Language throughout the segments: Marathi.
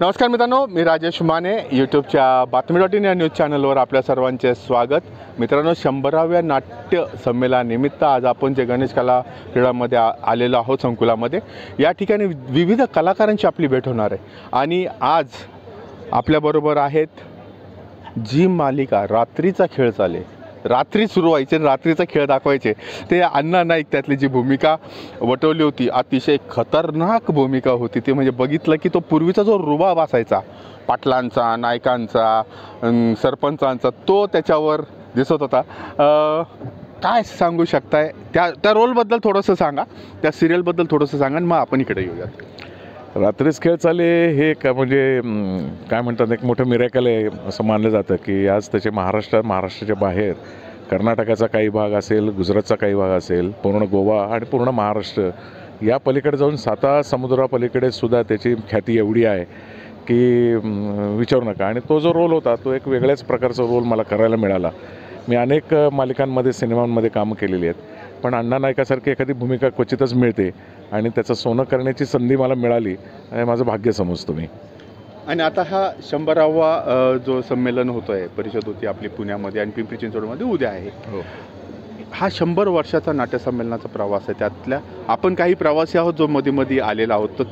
नमस्कार मित्रांनो, मी राजेश माने यूट्यूबच्या बातमी.इन या न्यूज चॅनलवर आपल्या सर्वांचे स्वागत. मित्रांनो, 100व्या नाट्य संमेलनानिमित्त आज आपण जे गणेश कला क्रीडामध्ये आलेलो आहोत संकुलामध्ये. या ठिकाणी विविध कलाकारांची आपली भेट होणार आहे आणि आज आपल्याबरोबर आहेत जी मालिका रात्रीचा खेळ चाले, रात्री सुरू व्हायचे, रात्रीचा खेळ दाखवायचे, ते अण्णा नाईक त्यातली जी भूमिका वटवली होती, अतिशय खतरनाक भूमिका होती. ते म्हणजे बघितलं की तो पूर्वीचा जो रुबाब असायचा पाटलांचा, नायकांचा, सरपंचांचा, तो त्याच्यावर दिसत होता. काय सांगू शकताय त्या रोलबद्दल थोडंसं सांगा, त्या सिरियलबद्दल थोडंसं सांगा आणि मग आपण इकडे येऊयात. रात्रीच खेळ चाले हे का म्हणजे काय म्हणतात, एक मोठं मिरॅकल आहे असं मानलं जातं की आज त्याचे महाराष्ट्राच्या बाहेर कर्नाटकाचा काही भाग असेल, गुजरातचा काही भाग असेल, पूर्ण गोवा आणि पूर्ण महाराष्ट्र या पलीकडे जाऊन 7 समुद्रापलीकडे सुद्धा त्याची ख्याती एवढी आहे की विचारू नका. आणि तो जो रोल होता तो एक वेगळ्याच प्रकारचा रोल मला करायला मिळाला. मी अनेक मालिकांमध्ये, सिनेमांमध्ये कामं केलेली आहेत, पण अण्णा नायकासारखी एखादी भूमिका क्वचितच मिळते आणि त्याचं सोनं करण्याची संधी मला मिळाली आणि माझं भाग्य समजतो मी. आणि आता हा 100वा जो संमेलन होतो आहे, परिषद होती आपली पुण्यामध्ये आणि पिंपरी चिंचवडमध्ये उद्या आहे. हो, हा 100 वर्षाचा नाट्यसंमेलनाचा प्रवास आहे. त्यातल्या आपण काही प्रवासी आहोत जो मध्ये आलेला आहोत, तर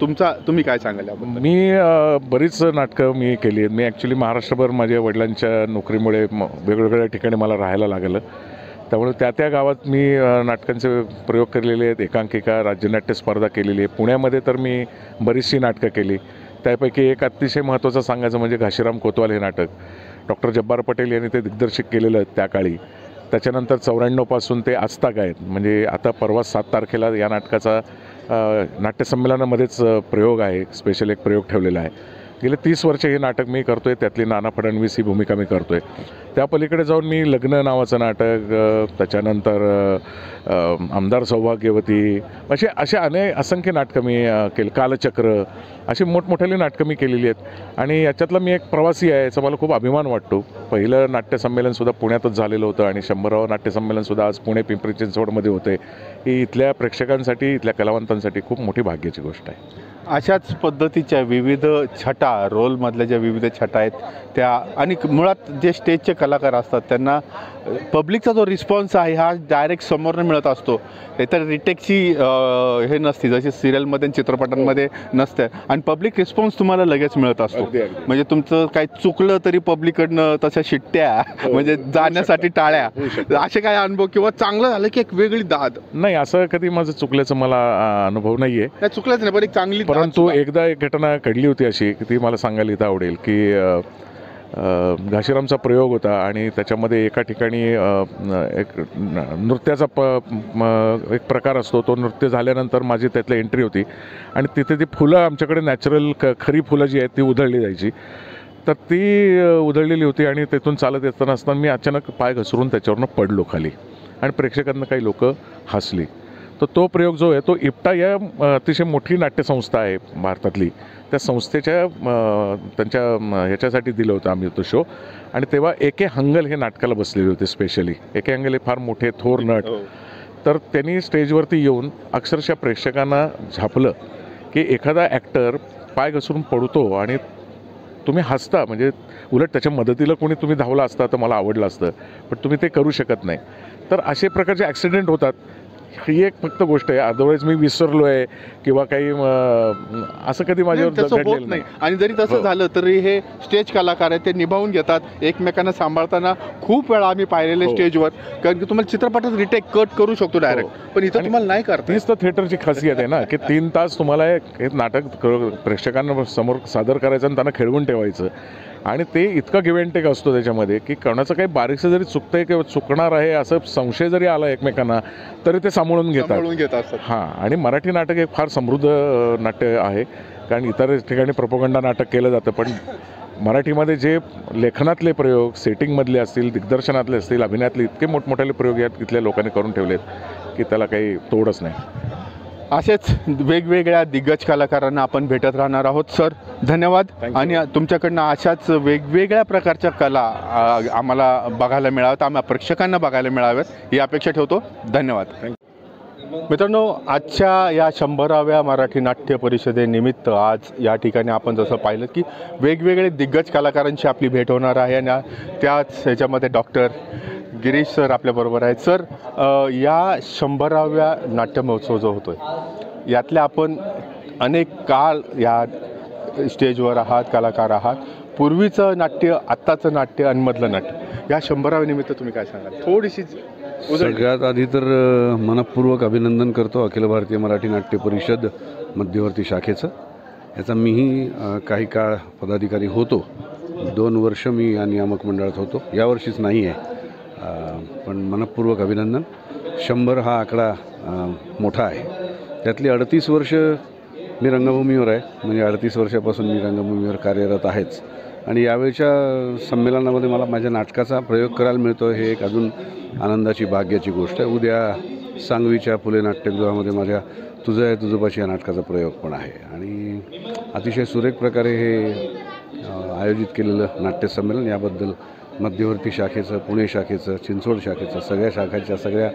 तुम्ही काय सांगाल याबद्दल? मी बरीच नाटकं मी केली आहेत. मी ॲक्च्युली महाराष्ट्रभर माझ्या वडिलांच्या नोकरीमुळे वेगवेगळ्या ठिकाणी मला राहायला लागलं, त्यामुळे त्या गावात मी नाटकांचे प्रयोग केलेले आहेत. एकांकिका, राज्यनाट्य स्पर्धा केलेली आहे. पुण्यामध्ये तर मी बरीचशी नाटकं केली. त्यापैकी एक अतिशय महत्त्वाचं सांगायचं म्हणजे घाशीराम कोतवाल हे नाटक डॉक्टर जब्बार पटेल यांनी ते दिग्दर्शित केलेलं त्या काळी. त्याच्यानंतर 94पासून ते आजताक आहेत. म्हणजे आता परवा 7 तारखेला या नाटकाचा नाट्यसंमेलनामध्येच प्रयोग आहे, स्पेशल एक प्रयोग ठेवलेला आहे. गेले 30 वर्ष हे नाटक मी करतो आहे. त्यातली नाना फडणवीस ही भूमिका मी करतो आहे. त्या पलीकडे जाऊन मी लग्न नावाचं नाटक, त्याच्यानंतर आमदार सौभाग्यवती, असे असंख्य नाटकं मी केली. कालचक्र, अशी मोठमोठ्याली नाटकं मी केलेली आहेत. आणि याच्यातला मी एक प्रवासी आहे, याचा मला खूप अभिमान वाटतो. पहिलं नाट्यसंमेलनसुद्धा पुण्यातच झालेलं होतं आणि 100वं नाट्यसंमेलनसुद्धा आज पुणे पिंपरी चिंचवडमध्ये होतं आहे. ही इथल्या प्रेक्षकांसाठी, इथल्या कलावंतांसाठी खूप मोठी भाग्याची गोष्ट आहे. अशाच पद्धतीच्या विविध छटा, रोलमधल्या ज्या विविध छटा आहेत त्या, आणि मुळात जे स्टेजचे कलाकार असतात त्यांना पब्लिकचा जो रिस्पॉन्स आहे हा डायरेक्ट समोरनं मिळत असतो. तर रिटेकची हे नसते, जशी सिरियलमध्ये चित्रपटांमध्ये नसते, आणि पब्लिक रिस्पॉन्स तुम्हाला लगेच मिळत असतो. म्हणजे तुमचं काही चुकलं तरी पब्लिककडनं तशा शिट्ट्या, म्हणजे जाण्यासाठी टाळ्या, असे काय अनुभव, किंवा चांगलं झालं की एक वेगळी दाद? नाही, असं कधी माझं चुकल्याचं मला अनुभव नाही आहे. चुकलंच नाही, पण एक चांगली. परंतु एकदा एक घटना घडली होती अशी की ती मला सांगायला इथं आवडेल की घाशीरामचा प्रयोग होता आणि त्याच्यामध्ये एका ठिकाणी एक नृत्याचा एक प्रकार असतो. तो नृत्य झाल्यानंतर माझी त्यातली एंट्री होती आणि तिथे ती फुलं, आमच्याकडे नॅचरल खरी फुलं जी आहेत ती उधळली जायची. तर ती उधळलेली होती आणि तिथून चालत येताना असताना मी अचानक पाय घसरून त्याच्यावरनं पडलो खाली आणि प्रेक्षकांना काही लोक हसली. तर तो प्रयोग जो आहे तो इप्टा या अतिशय मोठी नाट्यसंस्था आहे भारतातली, त्या संस्थेच्या त्यांच्या ह्याच्यासाठी दिलं होतं आम्ही तो शो. आणि तेव्हा ए.के. हंगल हे नाटकाला बसलेले होते स्पेशली. ए.के. हंगल हे फार मोठे थोर नट. तर त्यांनी स्टेजवरती येऊन अक्षरशः प्रेक्षकांना झापलं की एखादा ॲक्टर पाय घसरून पडतो आणि तुम्ही हसता, म्हणजे उलट त्याच्या मदतीला कोणी तुम्ही धावला असता तर मला आवडलं असतं, पण तुम्ही ते करू शकत नाही. तर असे प्रकारचे ॲक्सिडेंट होतात. ही एक फक्त गोष्ट आहे, अदरवाईज मी विसरलो आहे किंवा काही असं कधी माझ्यावर घडलेलं नाही. आणि जरी तसं झालं तरी हे स्टेज कलाकार आहेत, ते निभावून घेतात एकमेकांना सांभाळताना. खूप वेळा आम्ही पाहिलेले स्टेजवर, कारण की तुम्हाला चित्रपटात रिटेक कट करू शकतो डायरेक्ट, पण इथं तुम्हाला नाही करता. तीच तर थिएटरची खासियत आहे ना, की 3 तास तुम्हाला हे नाटक प्रेक्षकांना समोर सादर करायचं आणि त्यांना खेळवून ठेवायचं. आणि ते इतका गिव्ह अँड टेक असतो त्याच्यामध्ये की कोणाचं काही बारीकसं जरी चुकतंय किंवा चुकणार आहे असं संशय जरी आला एकमेकांना तरी ते सांभाळून घेतात. हां, आणि मराठी नाटक एक फार समृद्ध नाट्य आहे, कारण इतर ठिकाणी प्रोपगंडा नाटक केलं जातं, पण मराठीमध्ये जे लेखनातले प्रयोग, सेटिंगमधले असतील, दिग्दर्शनातले असतील, अभिनयातले इतके मोठमोठ्याले प्रयोग यात इथल्या लोकांनी करून ठेवलेत की त्याला काही तोडच नाही. असेच वेगवेगळ्या दिग्गज कलाकारांना आपण भेटत राहणार आहोत. सर, धन्यवाद. आणि तुमच्याकडनं अशाच वेगवेगळ्या प्रकारच्या कला आम्हाला बघायला मिळाव्यात, आम्हाला प्रेक्षकांना बघायला मिळाव्यात ही अपेक्षा ठेवतो. धन्यवाद. मित्रांनो, आजच्या या 100व्या मराठी नाट्य परिषदेनिमित्त आज या ठिकाणी आपण जसं पाहिलं की वेगवेगळे दिग्गज कलाकारांची आपली भेट होणार आहे आणि त्याच ह्याच्यामध्ये डॉक्टर गिरीश सर आपल्याबरोबर आहेत. सर, या 100व्या नाट्य महोत्सव जो होतो आहे यातल्या आपण अनेक काळ या स्टेजवर आहात, कलाकार आहात. पूर्वीचं नाट्य, आत्ताचं नाट्य आणि मधलं नाट्य, या 100व्या निमित्त तुम्ही काय सांगाल? थोडीशी सगळ्यात आधी तर मनपूर्वक अभिनंदन करतो अखिल भारतीय मराठी नाट्य परिषद मध्यवर्ती शाखेचं. याचा मीही काही काळ पदाधिकारी होतो. 2 वर्ष मी या नियामक मंडळात होतो. यावर्षीच नाही आहे, पण मनपूर्वक अभिनंदन. 100 हा आकडा मोठा आहे. त्यातली 38 वर्ष मी रंगभूमीवर आहे, म्हणजे 38 वर्षापासून मी रंगभूमीवर कार्यरत आहेच. आणि यावेळच्या संमेलनामध्ये मला माझ्या नाटकाचा प्रयोग करायला मिळतो, हे एक अजून आनंदाची, भाग्याची गोष्ट आहे. उद्या सांगवीच्या फुले नाट्यगृहामध्ये माझ्या तुझं आहे तुझोबाची या नाटकाचा प्रयोग पण आहे. आणि अतिशय सुरेख प्रकारे हे आयोजित केलेलं नाट्यसंमेलन, याबद्दल मध्यवर्ती शाखेचं, पुणे शाखेचं, चिंचवड शाखेचं, सगळ्या शाखांच्या सगळ्या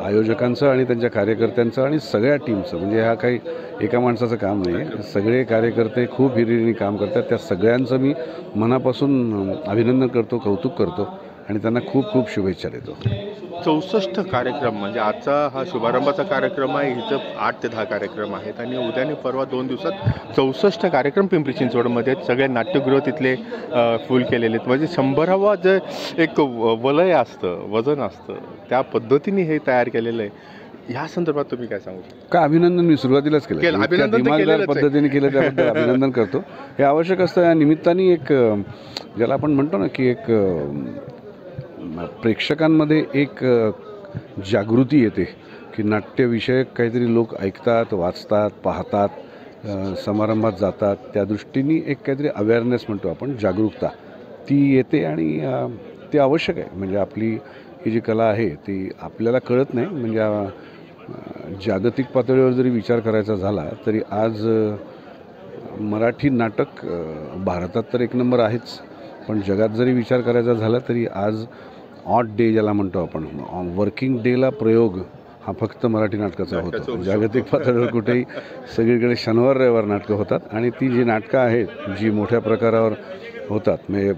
आयोजकांचं आणि त्यांच्या कार्यकर्त्यांचं आणि सगळ्या टीमचं, म्हणजे हा काही एका माणसाचं काम नाही आहे. सगळे कार्यकर्ते खूप हिरिरीने काम करतात. त्या सगळ्यांचं मी मनापासून अभिनंदन करतो, कौतुक करतो आणि त्यांना खूप खूप शुभेच्छा देतो. 64 कार्यक्रम, म्हणजे आजचा हा शुभारंभाचा कार्यक्रम आहे. इथं 8 ते 10 कार्यक्रम आहेत आणि उद्या आणि परवा 2 दिवसात 64 कार्यक्रम पिंपरी चिंचवडमध्ये आहेत. सगळे नाट्यगृह तिथले फुल केलेले आहेत. म्हणजे 100वा जे एक वलय असतं, वजन असतं, त्या पद्धतीने हे तयार केलेलं आहे. या संदर्भात तुम्ही काय सांगू शकता? का अभिनंदन मी सुरुवातीलाच केलं, दिमागदार पद्धतीने केलं, त्याबद्दल अभिनंदन करतो. हे आवश्यक असतं. या निमित्ताने एक ज्याला आपण म्हणतो ना की एक प्रेक्षकांमध्ये एक जागृती येते की नाट्यविषयक काहीतरी लोक ऐकतात, वाचतात, पाहतात, समारंभात जातात. त्या दृष्टीने एक काहीतरी अवेअरनेस म्हणतो आपण, जागरूकता ती येते आणि ते आवश्यक आहे. म्हणजे आपली ही जी कला आहे ती आपल्याला कळत नाही. म्हणजे जागतिक पातळीवर जरी विचार करायचा झाला तरी आज मराठी नाटक भारतात तर 1 नंबर आहेच, पण जगात जरी विचार करायचा झाला तरी आज ऑड डे ज्याला म्हणतो आपण, वर्किंग डेला प्रयोग हा फक्त मराठी नाटकाचा होतो. जागतिक पातळीवर कुठेही सगळीकडे शनिवार रविवार नाटकं होतात. आणि ती जी नाटकं आहेत जी मोठ्या प्रकारावर होतात, म्हणजे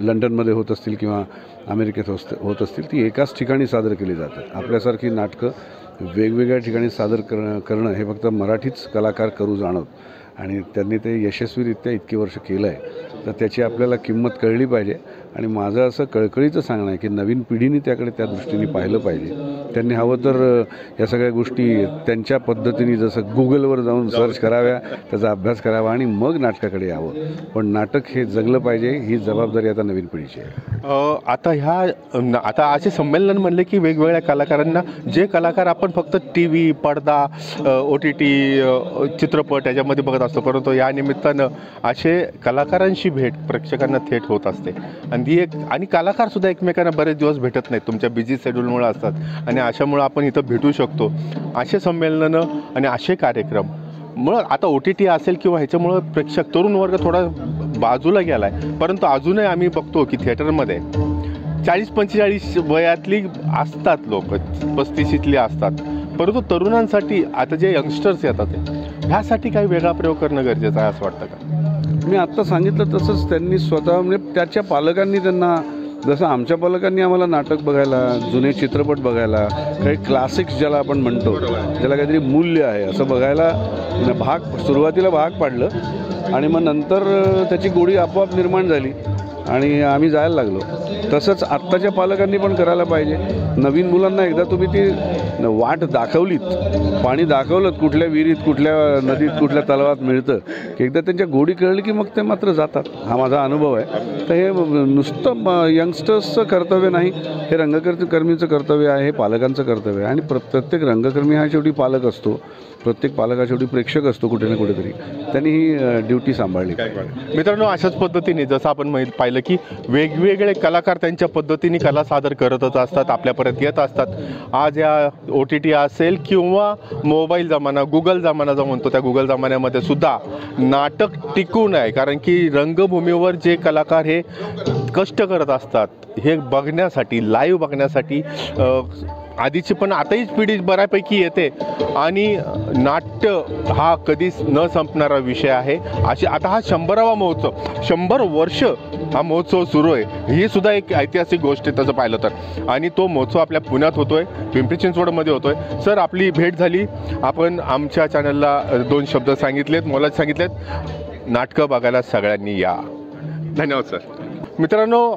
लंडनमध्ये होत असतील किंवा अमेरिकेत होत असतील, ती एकाच ठिकाणी सादर केली जातात. आपल्यासारखी नाटकं वेगवेगळ्या ठिकाणी सादर करणं हे फक्त मराठीच कलाकार करू जाणवत. आणि त्यांनी ते यशस्वीरित्या इतकी वर्ष केलं आहे, तर त्याची आपल्याला किंमत कळली पाहिजे. आणि माझं असं कळकळीचं सांगणं आहे की नवीन पिढीने त्याकडे त्या दृष्टीने पाहिलं पाहिजे. त्यांनी हवं तर या सगळ्या गोष्टी त्यांच्या पद्धतीने जसं गुगलवर जाऊन सर्च कराव्या, त्याचा अभ्यास करावा आणि मग नाटकाकडे यावं. पण नाटक हे जगलं पाहिजे, ही जबाबदारी आता नवीन पिढीची आहे. आता असे संमेलन म्हणले की वेगवेगळ्या कलाकारांना, जे कलाकार आपण फक्त TV, पडदा, OTT, चित्रपट याच्यामध्ये बघत असतो, परंतु या निमित्तानं असे कलाकारांशी भेट प्रेक्षकांना थेट होत असते. आणि कलाकारसुद्धा एकमेकांना बरेच दिवस भेटत नाहीत, तुमच्या बिझी शेड्यूलमुळे असतात. आणि अशामुळं आपण इथं भेटू शकतो. असे संमेलनं आणि असे कार्यक्रम मुळं आता OTT असेल किंवा ह्याच्यामुळं प्रेक्षक, तरुण वर्ग थोडा बाजूला गेला आहे. परंतु अजूनही आम्ही बघतो की थिएटरमध्ये 40-45 वयातली असतात लोक, 35ली असतात. परंतु तरुणांसाठी आता जे यंगस्टर्स येतात ह्यासाठी काही वेगळा प्रयोग करणं गरजेचं आहे असं वाटतं का? मी आत्ता सांगितलं तसंच त्यांनी स्वतः, म्हणजे त्याच्या पालकांनी त्यांना, जसं आमच्या पालकांनी आम्हाला नाटक बघायला, जुने चित्रपट बघायला, काही क्लासिक्स ज्याला आपण म्हणतो, ज्याला काहीतरी मूल्य आहे असं बघायला सुरुवातीला भाग पाडलं आणि मग नंतर त्याची गोडी आपोआप निर्माण झाली आणि आम्ही जायला लागलो. तसंच आत्ताच्या पालकांनी पण करायला पाहिजे. नवीन मुलांना एकदा तुम्ही ती वाट दाखवलीत, पाणी दाखवलं कुठल्या विहिरीत, कुठल्या नदीत, कुठल्या तलावात मिळतं, की एकदा त्यांच्या गोडी कळली की मग ते मात्र जातात. हा माझा अनुभव आहे. तर हे नुसतं यंगस्टर्सचं कर्तव्य नाही, हे रंगकर्मीचं कर्तव्य आहे, हे पालकांचं कर्तव्य आहे. आणि प्रत्येक रंगकर्मी हा शेवटी पालक असतो, प्रत्येक पालक हा शेवटी प्रेक्षक असतो कुठे ना कुठेतरी. त्यांनी ही ड्युटी सांभाळली पाहिजे. मित्रांनो, अशाच पद्धतीने जसं आपण पाहिलं की वेगवेगळे कलाकार त्यांच्या पद्धतीने कला सादर करतच असतात, आपल्यापर्यंत येत असतात. आज या OTT असेल किंवा मोबाईल जमाना, गुगल जमाना जो म्हणतो, त्या गुगल जमान्यामध्ये सुद्धा नाटक टिकून आहे. कारण की रंगभूमीवर जे कलाकार हे कष्ट करत असतात हे बघण्यासाठी, लाईव्ह बघण्यासाठी आधीची पण आताहीच पिढी बऱ्यापैकी येते आणि नाट्य हा कधीच न संपणारा विषय आहे. अशी आता हा 100वा महोत्सव, 100 वर्ष हा महोत्सव सुरू आहे, ही सुद्धा एक ऐतिहासिक गोष्ट आहे तसं पाहिलं तर. आणि तो महोत्सव आपल्या पुण्यात होतो आहे, पिंपरी चिंचवडमध्ये होतो आहे. सर, आपली भेट झाली, आपण आमच्या चॅनलला 2 शब्द सांगितलेत, मोलाचे सांगितलेत. नाटकं बघायला सगळ्यांनी या. धन्यवाद सर. मित्रांनो,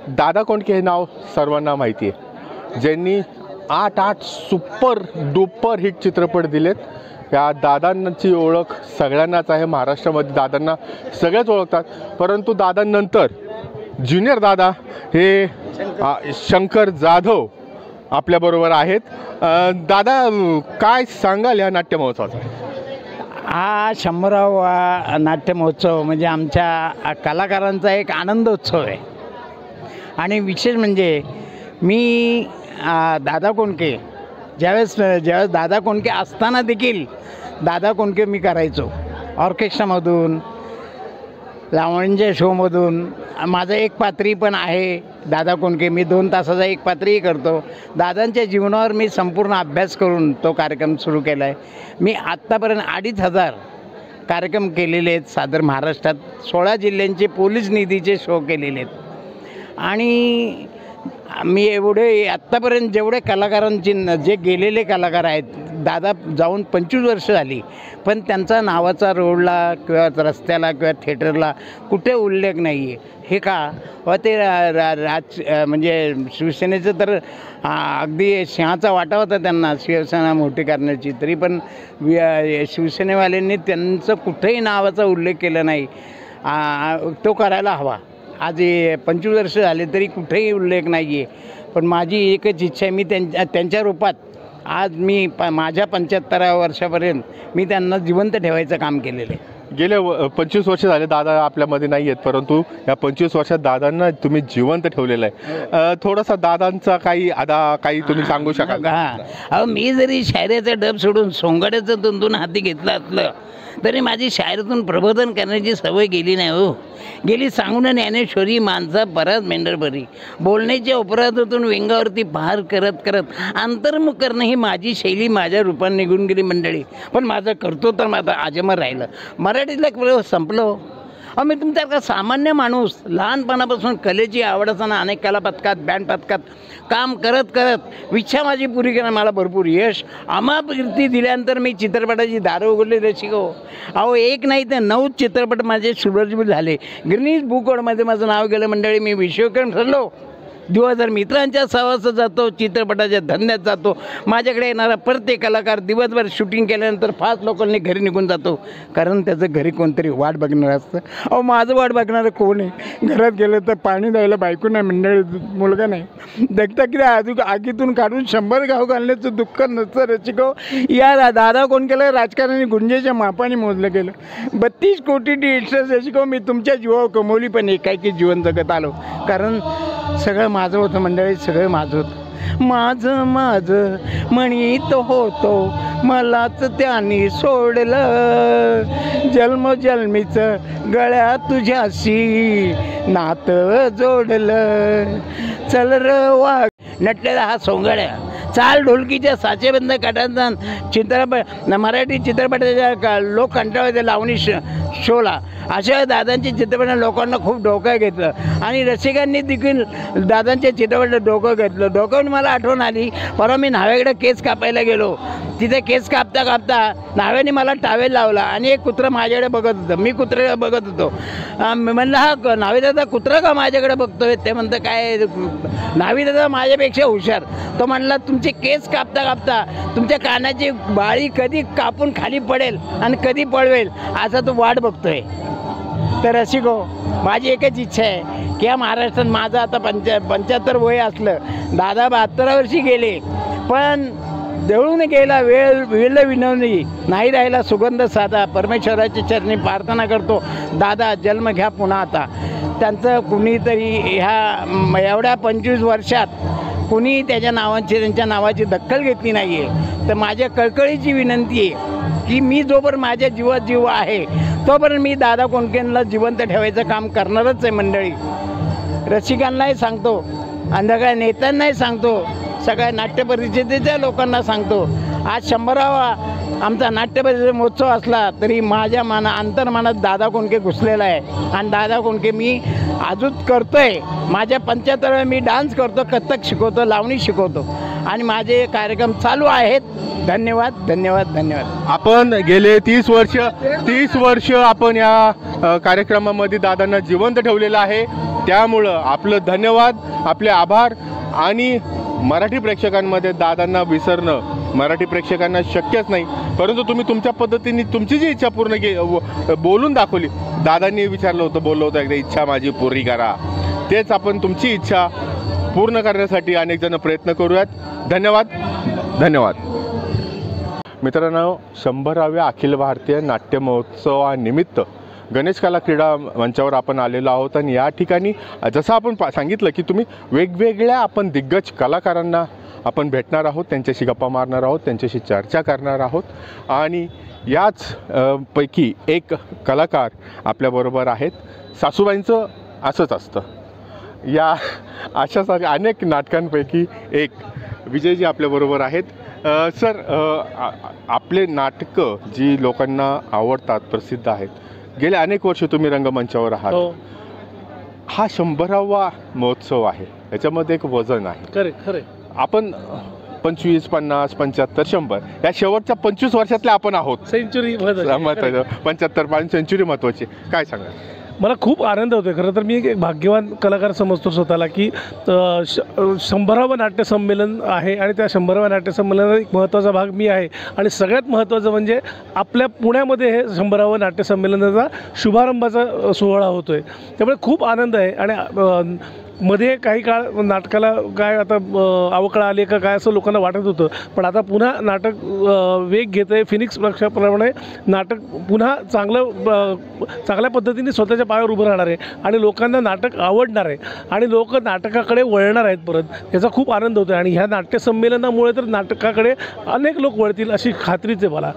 दादा कोंडके हे नाव सर्वांना माहिती आहे, ज्यांनी 8 सुपर डुपर हिट चित्रपट दिलेत. या दादांची ओळख सगळ्यांनाच आहे, महाराष्ट्रामध्ये दादांना सगळेच ओळखतात. परंतु दादांनंतर ज्युनियर दादा हे शंकर जाधव आपल्याबरोबर आहेत. दादा, काय सांगाल या नाट्य महोत्सवाचा? हा 100वा नाट्य महोत्सव म्हणजे आमच्या कलाकारांचा एक आनंदोत्सव आहे. आणि विशेष म्हणजे मी दादा कोंडके ज्यावेळेस दादा कोंडके असताना देखील दादा कोंडके मी करायचो. ऑर्केस्ट्रामधून, लावणीच्या शोमधून माझं एक पात्री पण आहे दादा कोंडके. मी 2 तासाचा एक पात्रीही करतो. दादांच्या जीवनावर मी संपूर्ण अभ्यास करून तो कार्यक्रम सुरू केला आहे. मी आत्तापर्यंत 2,500 कार्यक्रम केलेले आहेत सादर महाराष्ट्रात. 16 जिल्ह्यांचे पोलीस निधीचे शो केलेले आहेत. आणि मी एवढे आत्तापर्यंत जेवढे कलाकारांची जे गेलेले कलाकार आहेत, दादा जाऊन 25 वर्ष झाली, पण त्यांचा नावाचा रोडला किंवा रस्त्याला किंवा थिएटरला कुठे उल्लेख नाही आहे. हे का? व ते म्हणजे शिवसेनेचं तर अगदी सिंहाचा वाटा होता त्यांना शिवसेना मोठी करण्याची, तरी पण शिवसेनेवाल्यांनी त्यांचं कुठेही नावाचा उल्लेख केला नाही. तो करायला हवा. आज 25 वर्ष झाले तरी कुठेही उल्लेख नाही आहे. पण माझी एकच इच्छा आहे, मी त्यांच्या रूपात आज मी माझ्या 75व्या वर्षापर्यंत मी त्यांना जिवंत ठेवायचं काम केलेलं आहे. गेले 25 वर्ष झाले दादा आपल्यामध्ये नाही आहेत, परंतु या 25 वर्षात दादांना तुम्ही जिवंत ठेवलेलं आहे. थोडासा दादांचा काही तुम्ही सांगू शकाल? अहो, मी जरी शायरीचा डब सोडून सोंगाड्याचं तुंतून हाती घेतलं असलं तरी माझी शायरीतून प्रबोधन करण्याची सवय गेली नाही हो. गेली सांगून ज्ञानेश्वरी, माणसा परत मेंढरभरी, बोलण्याच्या अपराधातून व्यंगावरती पार करत करत अंतर्मुख करणं ही माझी शैली माझ्या रूपाने निघून गेली मंडळी. पण माझं करतो तर माझं आजमर राहिलं. मराठीतलं संपलं. मी तुमच्यासारखा सामान्य माणूस, लहानपणापासून कलेची आवड असताना अनेक कला पथकात, बँड पथकात काम करत करत इच्छा माझी पुरी करणं, मला भरपूर यश अमाप कीर्ती दिल्यानंतर मी चित्रपटाची दारं उघडली रसिक हो. अहो, 1 नाही तर 9 चित्रपट माझे सुरजित झाले. गिनीज बुक वर्ल्डमध्ये माझं नाव गेलं मंडळी. मी विश्वविक्रम ठरलो. 2000 मित्रांच्या सहवासात जातो, चित्रपटाच्या धंद्यात जातो. माझ्याकडे येणारा प्रत्येक कलाकार दिवसभर शूटिंग केल्यानंतर 5 लोकांनी घरी निघून जातो, कारण त्याचं घरी कोणतरी वाट बघणार असतं. अहो, माझं वाट बघणारं कोण आहे? घरात गेलं तर पाणी द्यायला बायको नाही, मंडळी मुलगा नाही. दगता आगीतून काढून 100 गाव घालण्याचं दुःख नसतं रसिको. या दादा कोंडकेला राजकारणी गुंजेच्या मापाने मोजलं गेलं. 32 कोटी रसिको मी तुमच्या जीवावर कमवली, पण एकाएकी जीवन जगत आलो, कारण सगळं माझं होतं मंडळी, सगळं माझं होतं. माझं म्हणीत होतो, मलाच त्यांनी सोडलं. जन्मजन्मीचं गळ्या तुझ्याशी नातं जोडलं. चल र वाघ नटलेला हा सोंगड्या, चाल ढोलकीच्या साचेबंद काढांचा चित्रपट, मराठी चित्रपटाच्या लोक कंटाळाच्या लावणी शोला. अशा दादांचे चित्रपट लोकांना खूप डोकं घेतलं आणि रसिकांनी देखील दादांच्या चित्रपटात डोकं घेतलं. डोक्यावरून मला आठवण आली, परवा मी न्हाव्याकडे केस कापायला गेलो. तिथे केस कापता कापता न्हाव्याने मला टावेल लावला आणि एक कुत्रा माझ्याकडे बघत होतं. मी कुत्र्याला बघत होतो. म्हणलं, हा न्हावी दादा कुत्रा का माझ्याकडे बघतोय? ते म्हणतं, काय न्हावी दादा माझ्यापेक्षा हुशार. तो म्हणला, तुमचे केस कापता कापता तुमच्या कानाची बाळी कधी कापून खाली पडेल आणि कधी पळवेल असा तो वाट बघतोय. तर रसिको, माझी एकच इच्छा आहे की या महाराष्ट्रात माझं आता 75 वय असलं, दादा 72 वर्षी गेले, पण देऊळून गेला वेळ विनवणी नाही राहिला सुगंध साधा. परमेश्वराच्या चरणी प्रार्थना करतो, दादा जन्म घ्या पुन्हा आता. त्यांचं कुणीतरी ह्या एवढ्या 25 वर्षात कुणी त्यांच्या नावाची दखल घेतली नाही आहे. तर माझ्या कळकळीची विनंती आहे की मी जोपर्यंत माझ्या जीवात जीव आहे तोपर्यंत मी दादा कोंडकेंना जिवंत ठेवायचं काम करणारच आहे मंडळी. रसिकांनाही सांगतो आणि सगळ्या नेत्यांनाही सांगतो, सगळ्या नाट्य परिषदेच्या लोकांना सांगतो, आज 100वा आमचा नाट्य परिषद महोत्सव असला तरी माझ्या अंतर्मनात दादा कोंडके घुसलेला आहे आणि दादा कोंडके मी अजून करतोय. माझ्या 75व्या मी डान्स करतो, कथ्थक शिकवतो, लावणी शिकवतो आणि माझे कार्यक्रम चालू आहेत. धन्यवाद धन्यवाद धन्यवाद. आपण गेले 30 वर्ष आपण या कार्यक्रमामध्ये दादांना जिवंत ठेवलेलं आहे. त्यामुळं आपलं धन्यवाद, आपले आभार. आणि मराठी प्रेक्षकांमध्ये दादांना विसरणं मराठी प्रेक्षकांना शक्यच नाही, परंतु तुम्ही तुमच्या पद्धतीने तुमची जी इच्छा पूर्ण बोलून दाखवली. दादांनी विचारलं होतं, बोललं होतं एकदा, इच्छा माझी पूर्ण करा. तेच आपण तुमची इच्छा पूर्ण करण्यासाठी अनेक जण प्रयत्न करूयात. धन्यवाद धन्यवाद. मित्रांनो, 100व्या अखिल भारतीय नाट्य महोत्सवानिमित्त गणेश कला क्रीडा मंचावर आपण आलेलो आहोत. आणि या ठिकाणी जसं आपण सांगितलं की तुम्ही वेगवेगळ्या आपण दिग्गज कलाकारांना आपण भेटणार आहोत, त्यांच्याशी गप्पा मारणार आहोत, त्यांच्याशी चर्चा करणार आहोत. आणि याच पैकी एक कलाकार आपल्याबरोबर आहेत. सासूबाईंचं असंच असतं, या अशाच अनेक नाटकांपैकी एक विजयजी आपल्याबरोबर आहेत. सर, आपले नाटकं जी लोकांना आवडतात, प्रसिद्ध आहेत, गेले अनेक वर्ष तुम्ही रंगमंचावर आहात. हा 100वा महोत्सव आहे, याच्यामध्ये एक वजन आहे. खरे आपण 25, 50, 75, 100 या शेवटच्या 25 वर्षातल्या आपण आहोत. सेंचुरी 75 सेंचुरी महत्त्वाची. काय सांगा? मला खूप आनंद होतो. खरं तर मी एक भाग्यवान कलाकार समजतो स्वतःला की 100वं नाट्य संमेलन आहे आणि त्या 100व्या नाट्य संमेलनाचा एक महत्त्वाचा भाग मी आहे. आणि सगळ्यात महत्त्वाचं म्हणजे आपल्या पुण्यामध्ये हे 100वं नाट्य संमेलनाचा शुभारंभाचा सोहळा होतो आहे. त्यामुळे खूप आनंद आहे. आणि मध्ये काही काळ नाटकाला काय आता अवकळा आली का काय असं लोकांना वाटत होतं, पण आता पुन्हा नाटक वेग घेतं आहे. फिनिक्स पक्षाप्रमाणे नाटक पुन्हा चांगल्या पद्धतीने स्वतःच्या पायावर उभं राहणार आहे आणि लोकांना नाटक आवडणार आहे आणि लोक नाटकाकडे वळणार आहेत परत. याचा खूप आनंद होतो आहे. आणि ह्या नाट्य संमेलनामुळे तर नाटकाकडे अनेक लोक वळतील अशी खात्रीच आहे मला.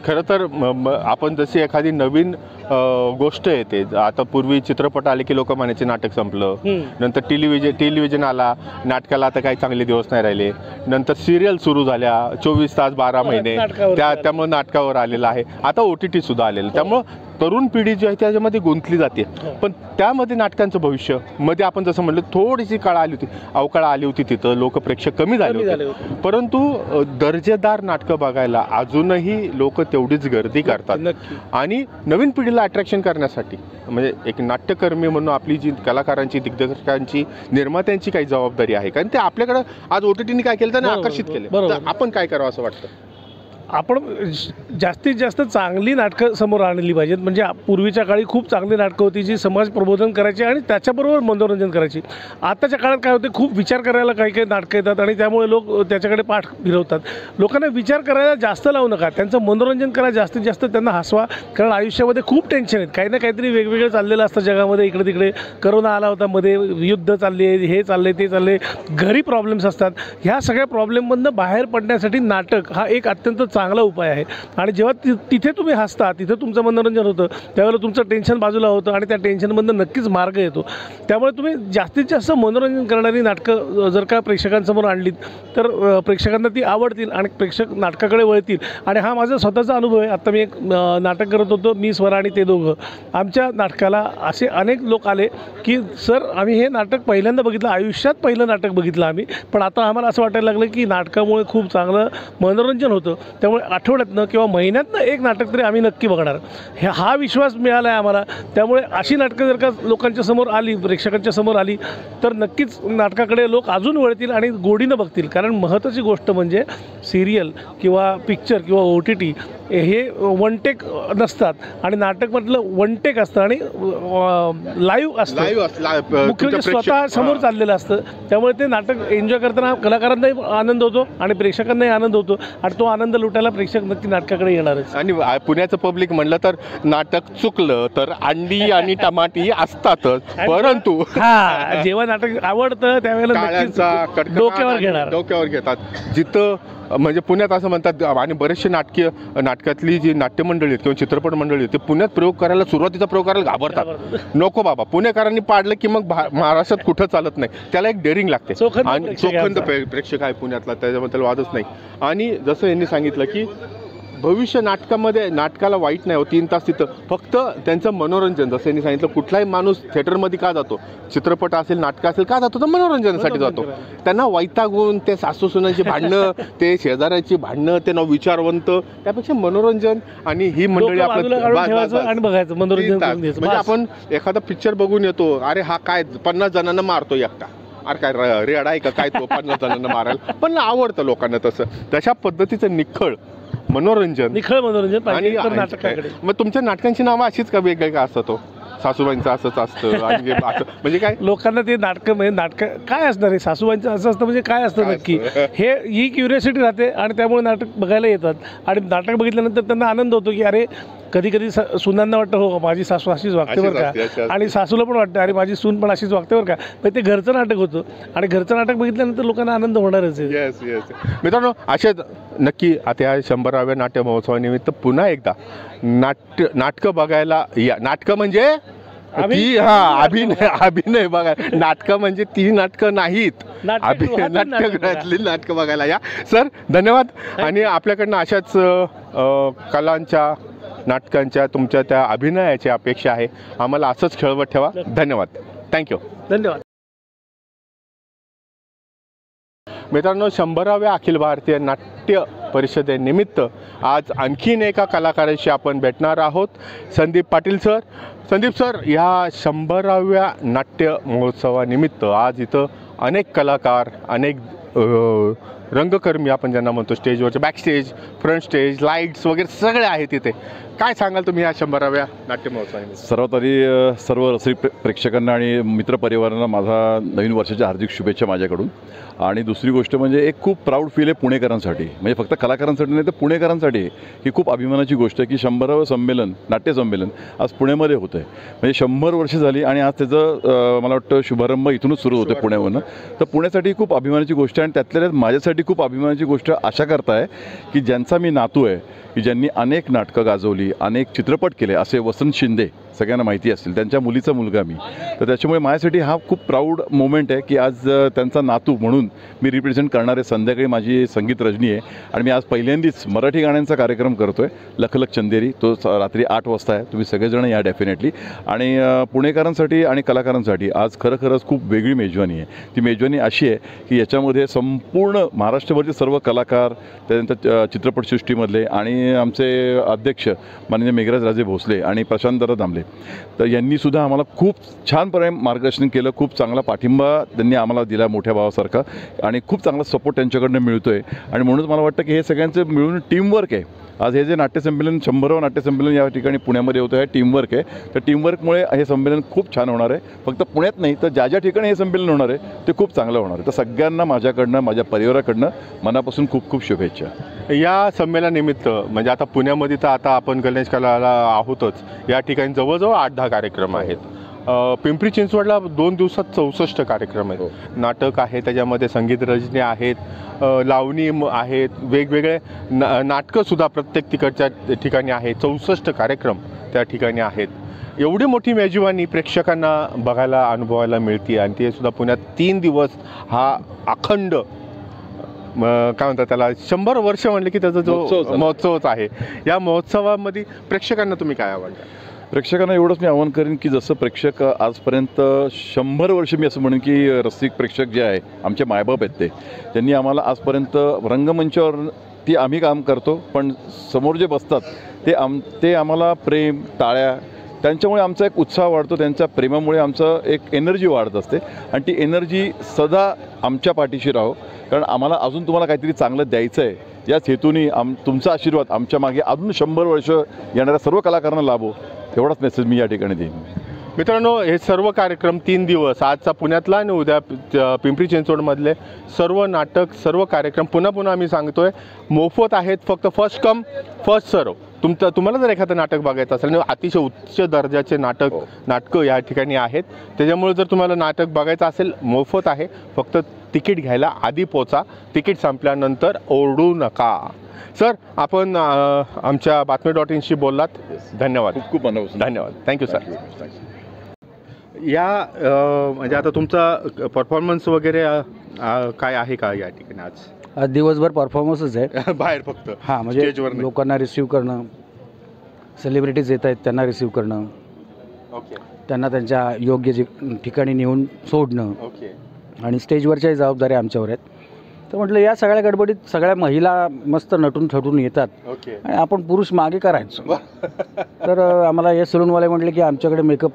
खरं तर आपण जशी एखादी नवीन गोष्ट येते, आता पूर्वी चित्रपट आले की लोक म्हणायचे नाटक संपलं, नंतर टेलिव्हिजन आला, नाटकाला आता काही चांगले दिवस नाही राहिले, नंतर सिरियल सुरू झाल्या 24 तास 12 महिने, त्यामुळे नाटकावर आलेलं आहे. आता OTT सुद्धा आलेलं, त्यामुळं तरुण पिढी जी आहे त्याच्यामध्ये गुंतली जाते. पण त्यामध्ये नाटकांचं भविष्य मध्ये आपण जसं म्हटलं थोडीशी अवकाळ आली होती, तिथं लोक प्रेक्षक कमी झाले होते. परंतु दर्जेदार नाटकं बघायला अजूनही लोक तेवढीच गर्दी करतात. आणि नवीन पिढीला अट्रॅक्शन करण्यासाठी म्हणजे एक नाट्यकर्मी म्हणून आपली जी कलाकारांची, दिग्दर्शकांची, निर्मात्यांची काही जबाबदारी आहे. कारण ते आपल्याकडं आज OTTने काय केलं, त्यांना आकर्षित केलं. तर आपण काय करावं असं वाटतं? आपण जास्तीत जास्त चांगली नाटकं समोर आणली पाहिजेत. म्हणजे पूर्वीच्या काळी खूप चांगली नाटकं होती जी समाज प्रबोधन करायची आणि त्याच्याबरोबर मनोरंजन करायची. आताच्या काळात काय होते, खूप विचार करायला काही काही नाटकं येतात आणि त्यामुळे लोक त्याच्याकडे पाठ फिरवतात. लोकांना विचार करायला जास्त लावू नका, त्यांचं मनोरंजन करा, जास्तीत जास्त त्यांना हसवा. कारण आयुष्यामध्ये खूप टेन्शन आहेत, काही ना काहीतरी वेगवेगळं चाललेलं असतं जगामध्ये. इकडे तिकडे करोना आला होता, मध्ये युद्ध चालले, हे चालले ते चालले, घरी प्रॉब्लेम्स असतात. ह्या सगळ्या प्रॉब्लेममधनं बाहेर पडण्यासाठी नाटक हा एक अत्यंत चांगला उपाय आहे. आणि जेव्हा तिथे तुम्ही हसता, तिथे तुमचं मनोरंजन होतं, त्यावेळेला तुमचं टेन्शन बाजूला होतं आणि त्या टेन्शनमधनं नक्कीच मार्ग येतो. त्यामुळे तुम्ही जास्तीत जास्त मनोरंजन करणारी नाटकं जर का प्रेक्षकांसमोर आणलीत तर प्रेक्षकांना ती आवडतील आणि प्रेक्षक नाटकाकडे वळतील. आणि हा माझा स्वतःचा अनुभव आहे. आत्ता मी एक नाटक करत होतो, मी, स्वरा आणि ते दोघं. आमच्या नाटकाला असे अनेक लोक आले की सर आम्ही हे नाटक पहिल्यांदा बघितलं, आयुष्यात पहिलं नाटक बघितलं आम्ही, पण आता आम्हाला असं वाटायला लागलं की नाटकामुळे खूप चांगलं मनोरंजन होतं. त्यामुळे आठवड्यातनं किंवा महिन्यातनं एक नाटक तरी आम्ही नक्की बघणार, हा विश्वास मिळाला आहे आम्हाला. त्यामुळे अशी नाटकं जर का लोकांच्या समोर आली, प्रेक्षकांच्या समोर आली, तर नक्कीच नाटकाकडे लोक अजून वळतील आणि गोडीनं बघतील. कारण महत्त्वाची गोष्ट म्हणजे सिरियल किंवा पिक्चर किंवा OTT हे वन टेक नसतात आणि नाटक म्हटलं वन टेक असतं आणि लाईव्ह असतं, मुख्य स्वतः समोर चाललेलं असतं. त्यामुळे ते नाटक एन्जॉय करताना कलाकारांनाही आनंद होतो आणि प्रेक्षकांनाही आनंद होतो आणि तो आनंद लुटायला प्रेक्षक नक्की नाटकाकडे येणारच. आणि पुण्याचं पब्लिक म्हणलं तर नाटक चुकलं तर अंडी आणि टमाटी असतातच, परंतु जेव्हा नाटक आवडतं त्यावेळेला डोक्यावर घेतात. जिथं म्हणजे पुण्यात असं म्हणतात आणि बरेचसे नाटकातली जी नाट्यमंडळी आहेत किंवा चित्रपट मंडळी आहेत ते पुण्यात प्रयोग करायला, सुरुवातीचा प्रयोग करायला घाबरतात. नको बाबा, पुणेकरांनी पाडलं की मग महाराष्ट्रात कुठं चालत नाही, त्याला एक डेअरिंग लागते. आणि चोखंद प्रेक्षक आहे पुण्यातला, त्याच्याबद्दल वादच नाही. आणि जसं यांनी सांगितलं की भविष्य नाटकाला वाईट नाही हो, 3 तास तिथं फक्त त्यांचं मनोरंजन. जसं यांनी सांगितलं कुठलाही माणूस थिएटरमध्ये का जातो, चित्रपट असेल नाटक असेल का जातो, तर मनोरंजनासाठी जातो. त्यांना वैतागून ते सासू सुनांची भांडणं, ते शेजाऱ्याची भांडणं, ते नाव विचारवंत, त्यापेक्षा मनोरंजन. आणि ही मंडळी आणि बघायचं मनोरंजन. म्हणजे आपण एखादा पिक्चर बघून येतो, अरे हा काय 50 जणांना मारतो एकटा, अरे काय रेड आहे का काय तो 50 जणांना मारायला, पण आवडतं लोकांना तसं. तशा पद्धतीचं निखळ मनोरंजन आणि मग तुमच्या नाटकांची नावं अशीच का वेगळी का असतं? तो सासूबाईंचं असंच असतं आणि असं म्हणजे काय लोकांना ते नाटक काय असणार आहे, सासूबाईंचं असं असतं म्हणजे काय असतं नक्की, ही क्युरियोसिटी राहते आणि त्यामुळे नाटक बघायला येतात. आणि नाटक बघितल्यानंतर त्यांना आनंद होतो की अरे कधी कधी सुनांना वाटतं हो माझी सासू अशीच वागते बरं का, आणि सासूला पण वाटतं अरे माझी सून पण अशीच वागते बरं का. पण ते घरचं नाटक होतं आणि घरचं नाटक बघितल्यानंतर लोकांना आनंद होणारच आहे. येस येस मित्रांनो, असेच नक्की आता या 100व्या नाट्य महोत्सवानिमित्त पुन्हा एकदा नाटकं बघायला या. नाटकं म्हणजे अभिनय बघा, नाटकं म्हणजे ती नाटकं नाहीत, नाट्यगृहातली नाटकं बघायला या. सर धन्यवाद. आणि आपल्याकडनं अशाच कलांच्या, नाटकांच्या, तुमच्या त्या अभिनयाची अपेक्षा आहे. आम्हाला असंच खेळवत ठेवा. धन्यवाद. थँक्यू. धन्यवाद. मित्रांनो, 100व्या अखिल भारतीय नाट्य परिषदेनिमित्त आज आणखीन एका कलाकाराशी आपण भेटणार आहोत. संदीप पाटील सर. संदीप सर, ह्या 100व्या नाट्य महोत्सवानिमित्त आज इथं अनेक कलाकार, अनेक रंगकर्मी आपण ज्यांना म्हणतो, स्टेजवरचे बॅकस्टेज, फ्रंट स्टेज, लाईट्स वगैरे सगळे आहेत तिथे. काय सांगाल तुम्ही या 100व्या नाट्य महोत्सवानिमित्त? सर्वात आधी सर्व रसिक प्रेक्षकांना आणि मित्रपरिवारांना माझा नवीन वर्षाच्या हार्दिक शुभेच्छा माझ्याकडून. आणि दुसरी गोष्ट म्हणजे एक खूप प्राऊड फील आहे पुणेकरांसाठी, म्हणजे फक्त कलाकारांसाठी नाही तर पुणेकरांसाठी ही खूप अभिमानाची गोष्ट आहे की 100वं संमेलन, नाट्य संमेलन आज पुण्यामध्ये होतं आहे. म्हणजे 100 वर्ष झाली आणि आज त्याचं मला वाटतं शुभारंभ इथूनच सुरू होतं पुण्यावरून. तर पुण्यासाठी खूप अभिमानाची गोष्ट आहे. आणि त्यातल्या माझ्यासाठी खूप अभिमानाची गोष्ट अशा करता आहे की ज्यांचा मी नातू आहे, की ज्यांनी अनेक नाटकं गाजवली, अनेक चित्रपट केले, असे वसंत शिंदे सगळ्यांना माहिती असतील, त्यांच्या मुलीचा मुलगा मी. तर त्याच्यामुळे माझ्यासाठी हा खूप प्राऊड मोमेंट आहे की आज त्यांचा नातू म्हणून मी रिप्रेझेंट करणारे. संध्याकाळी माझी संगीत रजनी आहे आणि मी आज पहिल्यांदाच मराठी गाण्यांचा कार्यक्रम करतो आहे, लख लख चंदेरी. तो रात्री 8 वाजता आहे. तुम्ही सगळेजण या डेफिनेटली. आणि पुणेकरांसाठी आणि कलाकारांसाठी आज खरंच खूप वेगळी मेजवानी आहे. ती मेजवानी अशी आहे की याच्यामध्ये संपूर्ण महाराष्ट्रभरचे सर्व कलाकार, त्यानंतर चित्रपटसृष्टीमधले आणि आमचे अध्यक्ष माननीय मेघराज राजे भोसले आणि प्रशांतदादा दामले, तर यांनीसुद्धा आम्हाला खूप छानपणे मार्गदर्शन केलं. खूप चांगला पाठिंबा त्यांनी आम्हाला दिला मोठ्या भावासारखा, आणि खूप चांगला सपोर्ट त्यांच्याकडनं मिळतो आहे. आणि म्हणूनच मला वाटतं की हे सगळ्यांचं मिळून टीमवर्क आहे. आज हे जे नाट्यसंमेलन 100वं नाट्यसंमेलन या ठिकाणी पुण्यामध्ये होतं आहे, टीमवर्क आहे. तर टीमवर्कमुळे हे संमेलन खूप छान होणार आहे. फक्त पुण्यात नाही तर ज्या ठिकाणी हे संमेलन होणार आहे ते खूप चांगलं होणार आहे. तर सगळ्यांना माझ्याकडनं, माझ्या परिवाराकडनं मनापासून खूप खूप शुभेच्छा. या संमेलनानिमित्त म्हणजे आता पुण्यामध्ये तर आता आपण गणेश कलाला आहोतच, या ठिकाणी जवळजवळ 8-10 कार्यक्रम आहेत. पिंपरी चिंचवडला 2 दिवसात 64 कार्यक्रम आहेत. नाटक आहे, त्याच्यामध्ये संगीत रजनी आहेत, लावणी आहेत, वेगवेगळे नाटकंसुद्धा प्रत्येक तिकडच्या ठिकाणी आहेत. 64 कार्यक्रम त्या ठिकाणी आहेत. एवढी मोठी मेजवानी प्रेक्षकांना बघायला, अनुभवायला मिळते. आणि ते सुद्धा पुण्यात 3 दिवस हा अखंड काय म्हणतात त्याला 100 वर्ष म्हणले की त्याचा जो महोत्सवच आहे. या महोत्सवामध्ये प्रेक्षकांना तुम्ही काय आवडतं? प्रेक्षकांना एवढंच मी आवाहन करेन की जसं प्रेक्षक आजपर्यंत 100 वर्ष मी असं म्हणेन की रसिक प्रेक्षक जे आहे, आमचे मायबाप आहेत ते, त्यांनी आम्हाला आजपर्यंत रंगमंचावर ती आम्ही काम करतो, पण समोर जे बसतात ते आम्हाला प्रेम, टाळ्या, त्यांच्यामुळे आमचा एक उत्साह वाढतो. त्यांच्या प्रेमामुळे आमचं एक एनर्जी वाढत असते. आणि ती एनर्जी सदा आमच्या पाठीशी राहो, कारण आम्हाला अजून तुम्हाला काहीतरी चांगलं द्यायचं आहे. याच हेतूने तुमचा आशीर्वाद आमच्या मागे अजून 100 वर्ष येणाऱ्या सर्व कलाकारांना लाभो, एवढाच मेसेज मी या ठिकाणी देईन. मित्रांनो, हे सर्व कार्यक्रम 3 दिवस, आजचा पुण्यातला आणि उद्या पिंपरी चिंचवडमधले सर्व नाटक, सर्व कार्यक्रम पुन्हा आम्ही सांगतोय मोफत आहेत. फक्त फर्स्ट कम फर्स्ट सर्व. तुम्हाला जर एखादं नाटक बघायचं असेल आणि अतिशय उच्च दर्जाचे नाटकं या ठिकाणी आहेत, त्याच्यामुळे जर तुम्हाला नाटक बघायचं असेल मोफत आहे, फक्त तिकीट घ्यायला आधी पोचा, तिकीट संपल्यानंतर ओरडू नका. सर, आपण आमच्या बातमी.inशी बोललात, धन्यवाद. खूप खूप धन्यवाद. Thank you sir. या म्हणजे आता तुमचा परफॉर्मन्स वगैरे काय आहे का या ठिकाणी आज दिवसभर परफॉर्मन्सच आहे बाहेर फक्त? हां, म्हणजे स्टेजवर नाही. लोकांना रिसीव्ह करणं, सेलिब्रिटीज येत आहेत त्यांना रिसीव्ह करणं, ओके त्यांना त्यांच्या योग्य ठिकाणी नेऊन सोडणं, ओके. आणि स्टेजवरच्याही जबाबदाऱ्या आमच्यावर आहेत. तर म्हटलं या सगळ्या गडबडीत सगळ्या महिला मस्त नटून थटून येतात ओके. आणि आपण पुरुष मागे करायचो. तर आम्हाला हे सलूनवाले म्हटले की आमच्याकडे मेकअप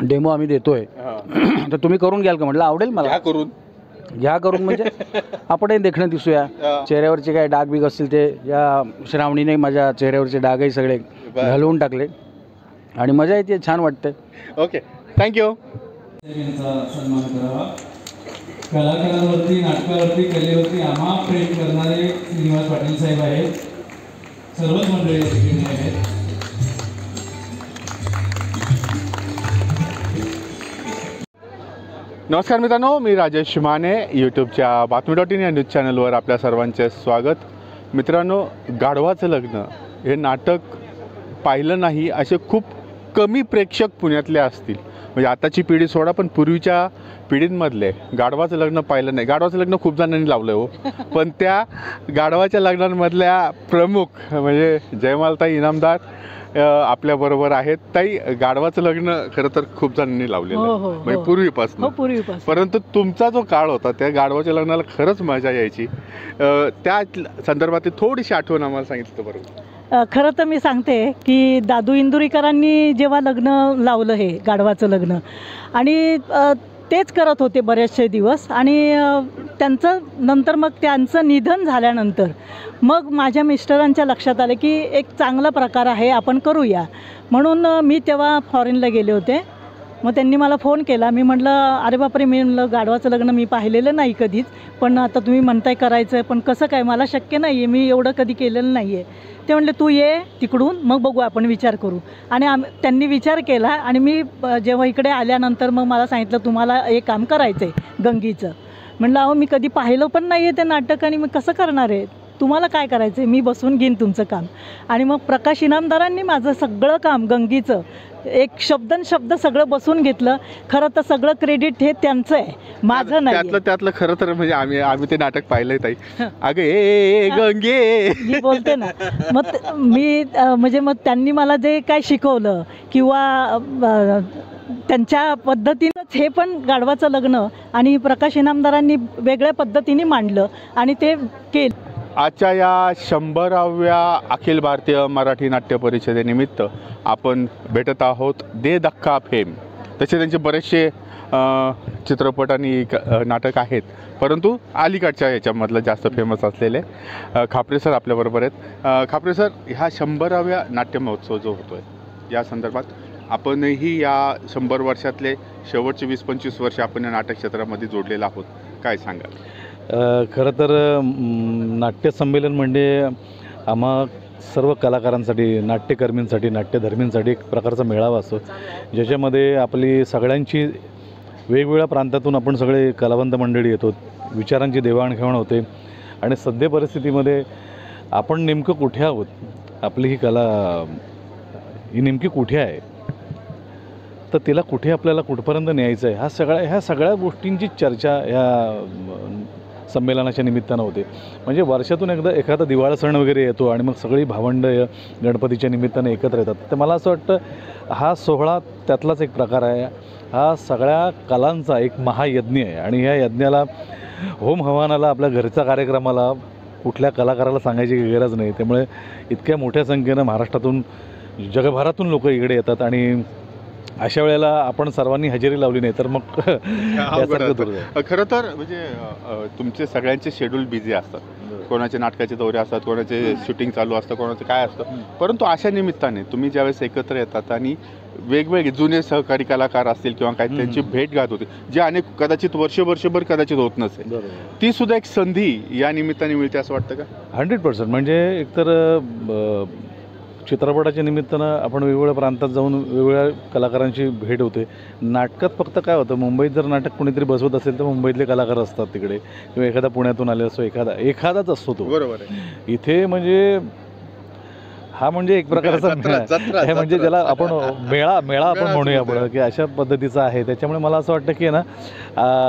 डेमो आम्ही देतोय, तर तुम्ही करून घ्याल का? म्हटलं आवडेल मला. घ्या करून म्हणजे आपणही देखणं दिसूया, चेहऱ्यावरचे काय डाग बिग असतील ते या श्रावणीने माझ्या चेहऱ्यावरचे डागही सगळे घालवून टाकले आणि मजा येते, छान वाटते. Okay, thank you. सन्मान करावा. कलाकारांवरती, नाटकावरती, कलेवरती आम्हा प्रेम करणारे श्रीनिवास पाटील साहेब आहेत. सर्वच मंडळी आहेत. नमस्कार मित्रांनो, मी राजेश माने. यूट्यूबच्या बातमी.in या न्यूज चॅनलवर आपल्या सर्वांचे स्वागत. मित्रांनो, गाढवाचं लग्न हे नाटक पाहिलं नाही असे खूप कमी प्रेक्षक पुण्यातले असतील. म्हणजे आताची पिढी सोडा, पण पूर्वीच्या पिढींमधले गाढवाचं लग्न पाहिलं नाही. गाढवाचं लग्न खूप जणांनी लावलं हो, पण त्या गाढवाच्या लग्नांमधल्या प्रमुख म्हणजे जयमालताई इनामदार आपल्याबरोबर आहेत. ताई, गाढवाचं लग्न खरं तर खूप जणांनी लावलेलं म्हणजे पूर्वीपासून. परंतु तुमचा जो काळ होता त्या गाढवाच्या लग्नाला खरंच मजा यायची. त्या संदर्भात थोडीशी आठवण आम्हाला सांगितलं बरोबर. खरं तर मी सांगते की दादू इंदुरीकरांनी जेव्हा लग्न लावलं हे गाढवाचं लग्न, आणि तेच करत होते बरेचसे दिवस, आणि त्यांचं नंतर मग त्यांचं निधन झाल्यानंतर मग माझ्या मिस्टरांच्या लक्षात आले की एक चांगला प्रकार आहे, आपण करूया. म्हणून मी तेव्हा फॉरेनला गेले होते. मग त्यांनी मला फोन केला. मी म्हटलं अरे बापरे, मी म्हटलं गाढवाचं लग्न मी पाहिलेलं नाही कधीच, पण आता तुम्ही म्हणताय करायचं आहे, पण कसं काय, मला शक्य नाही आहे, मी एवढं कधी केलेलं नाही आहे. ते म्हटले तू ये तिकडून, मग बघू आपण विचार करू. आणि त्यांनी विचार केला, आणि मी जेव्हा इकडे आल्यानंतर मग मला सांगितलं तुम्हाला एक काम करायचं आहे गंगीचं. म्हटलं अहो मी कधी पाहिलं पण नाही आहे ते नाटक, आणि मी कसं करणार आहे, तुम्हाला काय करायचं आहे, मी बसून घेईन तुमचं काम. आणि मग प्रकाश इनामदारांनी माझं सगळं काम गंगीचं एक शब्द सगळं बसून घेतलं. खरं तर सगळं क्रेडिट हे त्यांचं आहे, माझं नाही. त्यातलं खरं तर म्हणजे आम्ही ते नाटक पाहिलंय ताई. अगं ए गंगे मी बोलते ना. मग मी म्हणजे मग त्यांनी मला जे काय शिकवलं किंवा त्यांच्या पद्धतीनंच हे पण गाढवाचं लग्न आणि प्रकाश इनामदारांनी वेगळ्या पद्धतीने मांडलं आणि ते केलं. आजच्या या 100व्या अखिल भारतीय मराठी नाट्य परिषदेनिमित्त आपण भेटत आहोत दे धक्का फेम. तसे त्यांचे बरेचसे चित्रपट आणि नाटक आहेत, परंतु अलीकडच्या याच्यामधलं जास्त फेमस असलेले खापरे सर आपल्याबरोबर आहेत. खापरे सर, ह्या 100व्या नाट्य महोत्सव जो होतो आहे या संदर्भात आपणही या 100 वर्षातले शेवटचे 20-25 वर्ष आपण या नाटक क्षेत्रामध्ये जोडलेलं आहोत, काय सांगाल? खरं तर नाट्यसंमेलन म्हणजे आम्हा सर्व कलाकारांसाठी, नाट्यकर्मींसाठी, नाट्यधर्मींसाठी एक प्रकारचा मेळावा असतो, ज्याच्यामध्ये आपली सगळ्यांची वेगवेगळ्या प्रांतातून आपण सगळे कलावंत मंडळी येतो, विचारांची देवाणघेवाण होते. आणि सध्या परिस्थितीमध्ये आपण नेमकं कुठे आहोत, आपली ही कला ही नेमकी कुठे आहे, तर तिला कुठे आपल्याला कुठपर्यंत न्यायचं आहे, ह्या सगळ्या गोष्टींची चर्चा ह्या संमेलनाच्या निमित्तानं होते. म्हणजे वर्षातून एखादा दिवाळा सण वगैरे येतो आणि मग सगळी भावंड गणपतीच्या निमित्तानं एकत्र येतात. तर मला असं वाटतं हा सोहळा त्यातलाच एक प्रकार आहे. हा सगळ्या कलांचा एक महायज्ञ आहे आणि ह्या यज्ञाला, होम हवानाला, आपल्या घरच्या कार्यक्रमाला कुठल्या कलाकाराला सांगायची गरज नाही. त्यामुळे इतक्या मोठ्या संख्येनं महाराष्ट्रातून, जगभरातून लोक इकडे येतात आणि अशा वेळेला आपण सर्वांनी हजेरी लावली नाही तर मग खरं तर म्हणजे तुमचे सगळ्यांचे शेड्यूल बिझी असतात. कोणाचे नाटकाचे दौरे असतात, कोणाचे शूटिंग चालू असतं, कोणाचं काय असतं, परंतु अशा निमित्ताने तुम्ही ज्यावेळेस एकत्र येतात आणि वेगवेगळे जुने सहकारी कलाकार असतील किंवा काही त्यांची भेट घात होती, जे अनेक कदाचित वर्षभर कदाचित होत नसेल, ती सुद्धा एक संधी या निमित्ताने मिळते असं वाटतं का? 100%. म्हणजे एकतर चित्रपटाच्या निमित्तानं आपण वेगवेगळ्या प्रांतात जाऊन वेगवेगळ्या कलाकारांची भेट होते. नाटकात फक्त काय होतं, मुंबईत जर नाटक कोणीतरी बसवत असेल तर मुंबईतले कलाकार असतात तिकडे, किंवा एखादा पुण्यातून आले असतो, एखादाच असतो तो. बरोबर आहे. इथे म्हणजे हा म्हणजे एक प्रकारचा हे म्हणजे ज्याला आपण मेळा आपण म्हणूया आपण, की अशा पद्धतीचा आहे. त्याच्यामुळे मला असं वाटतं की ना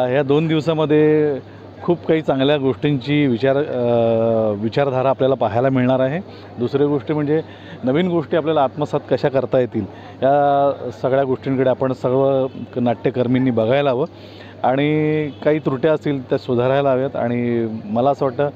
ह्या 2 दिवसामध्ये खूप काही चांगल्या गोष्टींची विचारधारा आपल्याला पाहायला मिळणार आहे. दुसरी गोष्ट म्हणजे नवीन गोष्टी आपल्याला आत्मसात कशा करता येतील या सगळ्या गोष्टींकडे आपण सर्व नाट्यकर्मींनी बघायला हवं आणि काही त्रुट्या असतील त्या सुधारायला हव्यात. आणि मला असं वाटतं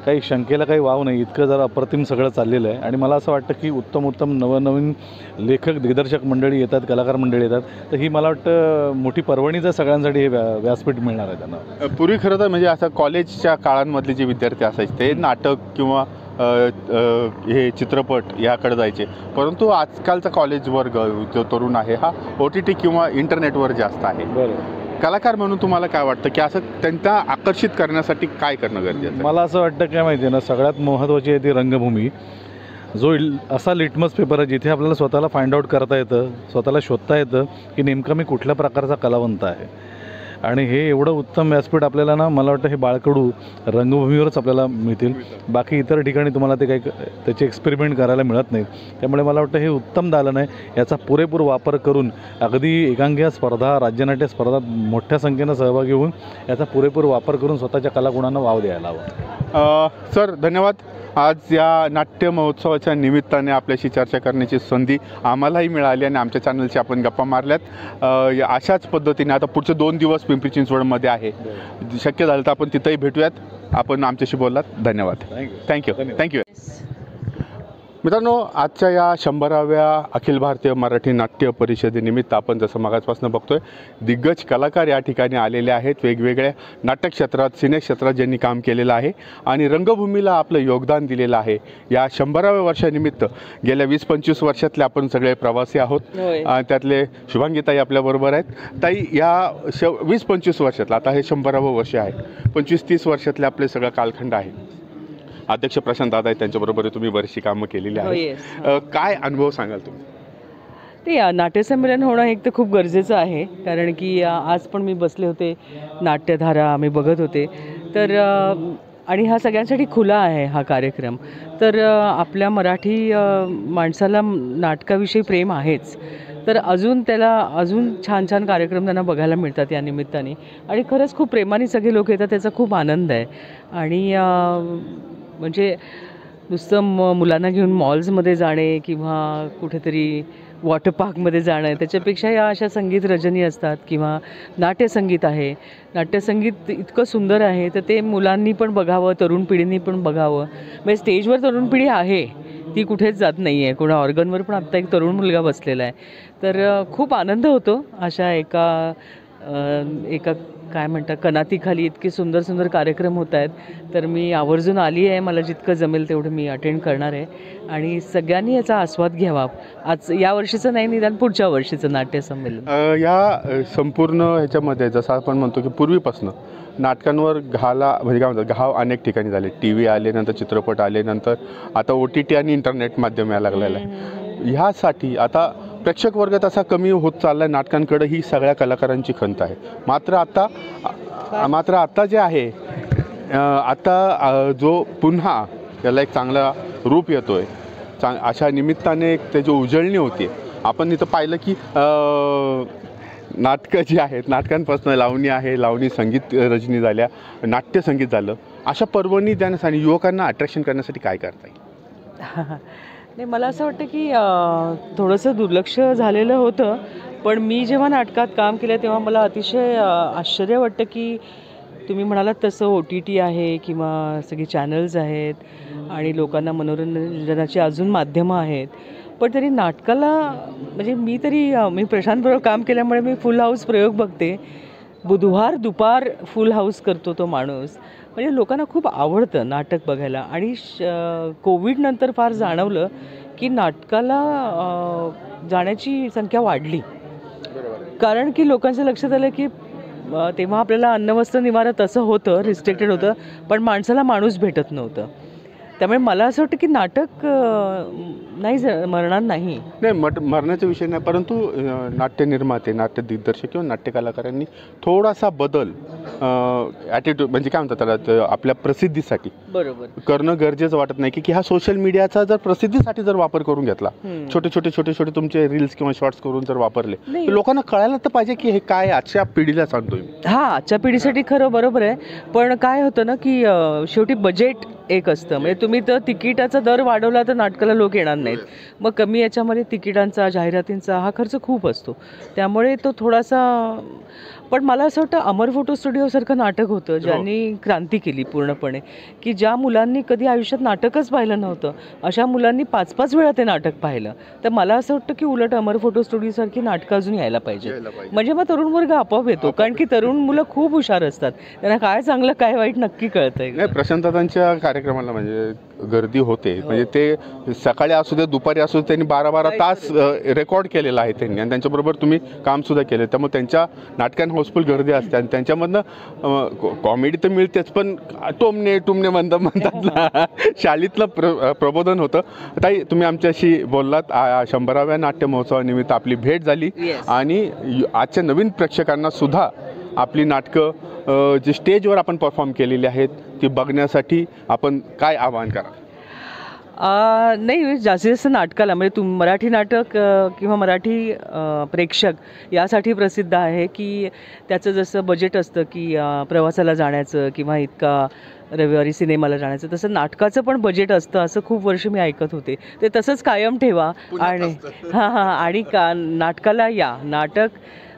काही शंकेला काही वाव नाही, इतकं जरा अप्रतिम सगळं चाललेलं आहे. आणि मला असं वाटतं की उत्तम नवनवीन लेखक दिग्दर्शक मंडळी येतात, कलाकार मंडळी येतात, तर ही मला वाटतं मोठी पर्वणीचं सगळ्यांसाठी हे व्यासपीठ मिळणार आहे त्यांना. पूर्वी खरं तर म्हणजे असं कॉलेजच्या काळांमधले जे विद्यार्थी असायचे ते नाटक किंवा हे चित्रपट याकडे जायचे, परंतु आजकालचा कॉलेज वर्ग जो तरुण आहे हा OTT किंवा इंटरनेटवर जास्त आहे. बरोबर. कलाकार म्हणून तुम्हाला काय वाटतं की असं त्यांना आकर्षित करण्यासाठी काय करणं गरजेचं आहे? मला असं वाटतं काय माहिती आहे ना, सगळ्यात महत्त्वाची आहे ती रंगभूमी, जो असा लिटमस पेपर आहे जिथे आपल्याला स्वतःला फाइंड आउट करता येतं, स्वतःला शोधता येतं की नेमकं मी कुठल्या प्रकारचा कलावंत आहे. आणि हे एवढं उत्तम व्यासपीठ आपल्याला ना, मला वाटतं हे बाळकडू रंगभूमीवरच आपल्याला मिळतील. बाकी इतर ठिकाणी तुम्हाला ते काही त्याचे एक्सपेरिमेंट करायला मिळत नाहीत. त्यामुळे मला वाटतं हे उत्तम दालन आहे. याचा पुरेपूर वापर करून अगदी एकांकिका स्पर्धा, राज्यनाट्य स्पर्धात मोठ्या संख्येनं सहभागी होऊन याचा पुरेपूर वापर करून स्वतःच्या कलागुणांना वाव द्यायला हवा. सर धन्यवाद. आज या नाट्य महोत्सवाच्या निमित्ताने आपल्याशी चर्चा करण्याची संधी आम्हालाही मिळाली आणि आमच्या चॅनलची आपण गप्पा मारल्यात. अशाच पद्धतीने आता पुढचे 2 दिवस पिंपरी चिंचवडमध्ये आहे, शक्य झालं तर आपण तिथंही भेटूयात. आपण आमच्याशी बोललात, धन्यवाद. थँक्यू. मित्रांनो, आजच्या या 100व्या अखिल भारतीय मराठी नाट्य परिषदेनिमित्त आपण जसं मागासपासून बघतोय, दिग्गज कलाकार या ठिकाणी आलेले आहेत. वेगवेगळ्या नाटक क्षेत्रात, सिने क्षेत्रात ज्यांनी काम केलेलं आहे आणि रंगभूमीला आपलं योगदान दिलेलं आहे. या 100व्या वर्षानिमित्त गेल्या 20-25 वर्षातले आपण सगळे प्रवासी आहोत. त्यातले शुभांगीताई आपल्याबरोबर आहेत. ताई, या 20-25 वर्षातलं, आता हे 100वं वर्ष आहे, 25-30 वर्षातले आपले सगळं कालखंड आहे. अध्यक्ष प्रशांत दादा आहेत, त्यांच्याबरोबर तुम्ही बरीचशी कामं केलेली आहेत. काय अनुभव सांगाल तुम्ही? ते नाट्यसंमेलन होणं एक तर खूप गरजेचं आहे, कारण की आज पण मी बसले होते, नाट्यधारा आम्ही बघत होते. तर आणि हा सगळ्यांसाठी खुला आहे हा कार्यक्रम. तर आपल्या मराठी माणसाला नाटकाविषयी प्रेम आहेच, तर अजून छान छान कार्यक्रम त्यांना बघायला मिळतात या निमित्ताने. आणि खरंच खूप प्रेमाने सगळे लोक येतात, त्याचा खूप आनंद आहे. आणि म्हणजे नुसतं मुलांना घेऊन मॉल्समध्ये जाणे किंवा कुठेतरी वॉटर पार्कमध्ये जाणं, त्याच्यापेक्षा या अशा संगीत रजनी असतात किंवा नाट्यसंगीत आहे. नाट्यसंगीत इतकं सुंदर आहे, तर ते मुलांनी पण बघावं, तरुण पिढींनी पण बघावं. म्हणजे स्टेजवर तरुण पिढी आहे, ती कुठेच जात नाही आहे. कोणा ऑर्गनवर पण आत्ता एक तरुण मुलगा बसलेला आहे. तर खूप आनंद होतो अशा एका काय म्हणतात कनातीखाली इतके सुंदर सुंदर कार्यक्रम होत आहेत. तर मी आवर्जून आली आहे, मला जितकं जमेल तेवढं मी अटेंड करणार आहे आणि सगळ्यांनी याचा आस्वाद घ्यावा. आज या वर्षीचं नाही, निदान पुढच्या वर्षीचं नाट्यसंमेलन. या संपूर्ण ह्याच्यामध्ये जसं आपण म्हणतो की पूर्वीपासून नाटकांवर म्हणजे काय म्हणतात घाव अनेक ठिकाणी झाले. TV आले, नंतर चित्रपट आले, नंतर आता OTT आणि इंटरनेट माध्यम यायला लागलेलं आहे. ह्यासाठी आता प्रेक्षक वर्ग तसा कमी होत चालला आहे नाटकांकडे, ही सगळ्या कलाकारांची खंत आहे. मात्र आता जे आहे, आता जो पुन्हा त्याला एक चांगला रूप येतो आहे, अशा निमित्ताने एक त्याची उजळणी होती. आपण इथं पाहिलं की नाटकं जी आहेत, नाटकांपासून लावणी आहे, लावणी संगीत रचनी झाल्या, नाट्यसंगीत झालं, अशा पर्वणी देण्यासाठी युवकांना अट्रॅक्शन करण्यासाठी काय करता येईल? नाही, मला असं वाटतं की थोडंसं दुर्लक्ष झालेलं होतं. पण मी जेव्हा नाटकात काम केलं तेव्हा मला अतिशय आश्चर्य वाटतं की तुम्ही म्हणालात तसं OTT आहे किंवा सगळे चॅनल्स आहेत आणि लोकांना मनोरंजनाची अजून माध्यमं आहेत, पण तरी नाटकाला म्हणजे मी प्रशांतबरोबर काम केल्यामुळे मी फुल हाऊस प्रयोग बघते. बुधवार दुपार फुल हाऊस करतो तो माणूस. म्हणजे लोकांना खूप आवडतं नाटक बघायला. आणि कोविडनंतर फार जाणवलं की नाटकाला जाण्याची संख्या वाढली, कारण की लोकांचं लक्षात आलं की तेव्हा आपल्याला अन्न वस्त्र निवारा तसं होतं, रिस्ट्रिक्टेड होतं, पण माणसाला माणूस भेटत नव्हतं. त्यामुळे मला असं वाटतं की नाटक नाही मरणार नाही. नाही मरण्याचा विषय नाही, परंतु नाट्य निर्माते, नाट्य दिग्दर्शक किंवा नाट्य कलाकारांनी थोडासा बदल ॲटिट्यूड म्हणजे काय म्हणतात त्याला, आपल्या प्रसिद्धीसाठी बरोबर करणं गरजेचं वाटत नाही की हा सोशल मीडियाचा जर प्रसिद्धीसाठी जर वापर करून घेतला, छोटे छोटे तुमचे रील्स किंवा शॉर्ट्स करून जर वापरले तर लोकांना कळायला तर पाहिजे की हे काय आजच्या पिढीला सांगतोय. हा, आजच्या पिढीसाठी खरं बरोबर आहे, पण काय होतं ना की शेवटी बजेट एक असतं. म्हणजे तुम्ही तर तिकिटाचा दर वाढवला तर नाटकाला लोक येणार नाहीत. मग कमी याच्यामध्ये तिकिटांचा, जाहिरातींचा हा खर्च खूप असतो, त्यामुळे तो थोडासा. पण मला असं वाटतं अमर फोटो स्टुडिओसारखं नाटक होतं ज्यांनी क्रांती केली पूर्णपणे, की ज्या मुलांनी कधी आयुष्यात नाटकच पाहिलं नव्हतं अशा मुलांनी 5-5 वेळा ते नाटक पाहिलं. तर मला असं वाटतं की उलट अमर फोटो स्टुडिओसारखी नाटकं अजून यायला पाहिजे. म्हणजे मग तरुण वर्ग आपोआप येतो, कारण की तरुण मुलं खूप हुशार असतात, त्यांना काय चांगलं काय वाईट नक्की कळतंय. नाही, प्रशांतदादांच्या कार्यक्रमाला म्हणजे गर्दी होते, म्हणजे ते सकाळी असू दे दुपारी असू दे, त्यांनी 12-12 तास रेकॉर्ड केलेला आहे त्यांनी, आणि त्यांच्याबरोबर तुम्ही कामसुद्धा केलं, त्यामुळे त्यांच्या नाटकांना हाऊसफुल गर्दी असते आणि त्यांच्यामधनं कॉमेडी तर मिळतेच, पण टुमणे म्हणतात ना, शाळेतलं प्रबोधन होतं. ताई, तुम्ही आमच्याशी बोललात, 100व्या नाट्य महोत्सवानिमित्त आपली भेट झाली आणि आजच्या नवीन प्रेक्षकांना सुद्धा आपली नाटकं जी स्टेजवर आपण परफॉर्म केलेली आहेत ती बघण्यासाठी आपण काय आवाहन करा? नाही, जास्तीत जास्त नाटकाला म्हणजे मराठी नाटक किंवा मराठी प्रेक्षक यासाठी प्रसिद्ध आहे की त्याचं जसं बजेट असतं की प्रवासाला जाण्याचं किंवा इतका रविवारी सिनेमाला जाण्याचं, तसं नाटकाचं पण बजेट असतं असं खूप वर्ष मी ऐकत होते. ते तसंच कायम ठेवा आणि आणि नाटकाला या. नाटक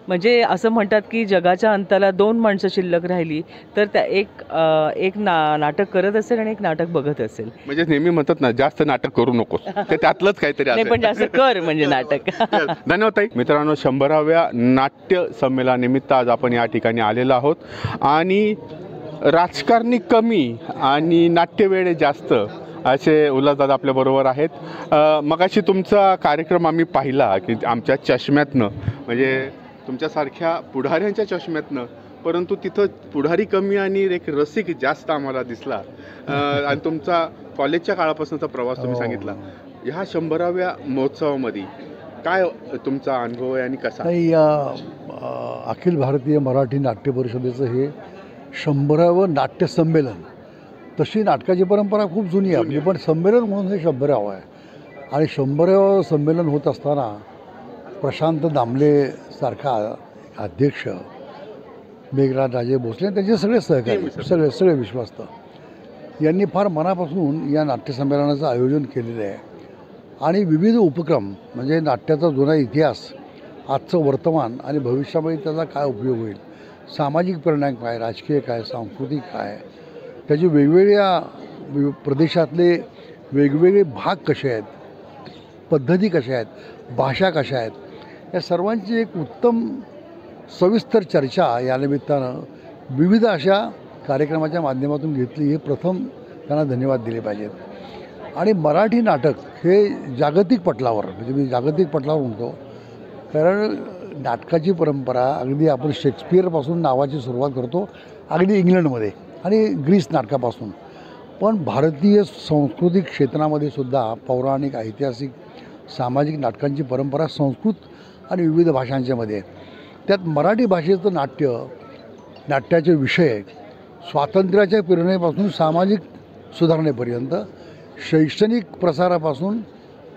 म्हणजे असं म्हणतात की जगाच्या अंताला 2 माणसं शिल्लक राहिली तर त्या एक नाटक करत असेल आणि एक नाटक बघत असेल. म्हणजे नेहमी म्हणतात ना, जास्त नाटक करू नको, ते त्यातलंच काहीतरी नाही, पण जास्त कर म्हणजे नाटक. धन्यवाद ताई. मित्रांनो, 100व्या नाट्य संमेलनानिमित्त आज आपण या ठिकाणी आलेलो आहोत आणि राजकारणी कमी आणि नाट्यवेडे जास्त असे उल्हासदादा आपल्याबरोबर आहेत. मगाशी तुमचा कार्यक्रम आम्ही पाहिला की आमच्या चष्म्यातनं, म्हणजे तुमच्यासारख्या पुढाऱ्यांच्या चष्म्यातनं, परंतु तिथं पुढारी कमी आणि एक रसिक जास्त आम्हाला दिसला. आणि तुमचा कॉलेजच्या काळापासूनचा प्रवास तुम्ही सांगितला. ह्या 100व्या महोत्सवामध्ये काय तुमचा अनुभव आहे आणि कसा? नाही, अखिल भारतीय मराठी नाट्य परिषदेचं हे 100वं नाट्य संमेलन. तशी नाटकाची परंपरा खूप जुनी आहे, पण संमेलन म्हणून हे 100वं आहे. आणि 100वं संमेलन होत असताना प्रशांत दामले सारखा अध्यक्ष, मेघराज राजे भोसले, त्यांचे सगळे सहकारी, सगळे विश्वास्त यांनी फार मनापासून या नाट्यसंमेलनाचं आयोजन केलेलं आहे. आणि विविध उपक्रम म्हणजे नाट्याचा जुना इतिहास, आजचं वर्तमान आणि भविष्यामध्ये त्याचा काय उपयोग होईल, सामाजिक परिणाम काय, राजकीय काय, सांस्कृतिक काय, त्याचे वेगवेगळ्या प्रदेशातले वेगवेगळे भाग कसे आहेत, पद्धती कशा आहेत, भाषा कशा आहेत, या सर्वांची एक उत्तम सविस्तर चर्चा या निमित्तानं विविध अशा कार्यक्रमाच्या माध्यमातून घेतली. हे प्रथम त्यांना धन्यवाद दिले पाहिजेत. आणि मराठी नाटक हे जागतिक पटलावर, म्हणजे मी जागतिक पटलावर म्हणतो, कारण नाटकाची परंपरा अगदी आपण शेक्सपियरपासून नावाची सुरुवात करतो, अगदी इंग्लंडमध्ये आणि ग्रीस नाटकापासून, पण भारतीय सांस्कृतिक क्षेत्रामध्ये सुद्धा पौराणिक, ऐतिहासिक, सामाजिक नाटकांची परंपरा संस्कृत आणि विविध भाषांच्यामध्ये. त्यात मराठी भाषेचं नाट्याचे विषय स्वातंत्र्याच्या प्रेरणेपासून सामाजिक सुधारणेपर्यंत, शैक्षणिक प्रसारापासून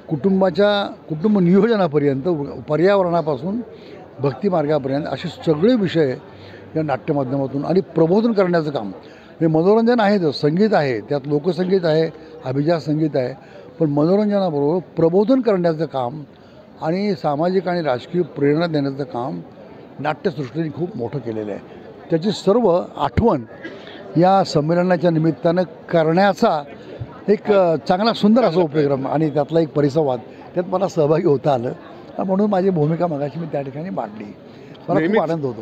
कुटुंब नियोजनापर्यंत, पर्यावरणापासून भक्तिमार्गापर्यंत असे सगळे विषय या नाट्यमाध्यमातून, आणि प्रबोधन करण्याचं काम. हे मनोरंजन आहेच, संगीत आहे, त्यात लोकसंगीत आहे, अभिजात संगीत आहे, पण मनोरंजनाबरोबर प्रबोधन करण्याचं काम आणि सामाजिक आणि राजकीय प्रेरणा देण्याचं काम नाट्यसृष्टीने खूप मोठं केलेलं आहे. त्याची सर्व आठवण या संमेलनाच्या निमित्तानं करण्याचा एक चांगला सुंदर असा उपक्रम आणि त्यातला एक परिसंवाद, त्यात मला सहभागी होता आलं, म्हणून माझी भूमिका मगाशी मी त्या ठिकाणी मांडली. मला खूप आनंद होतो.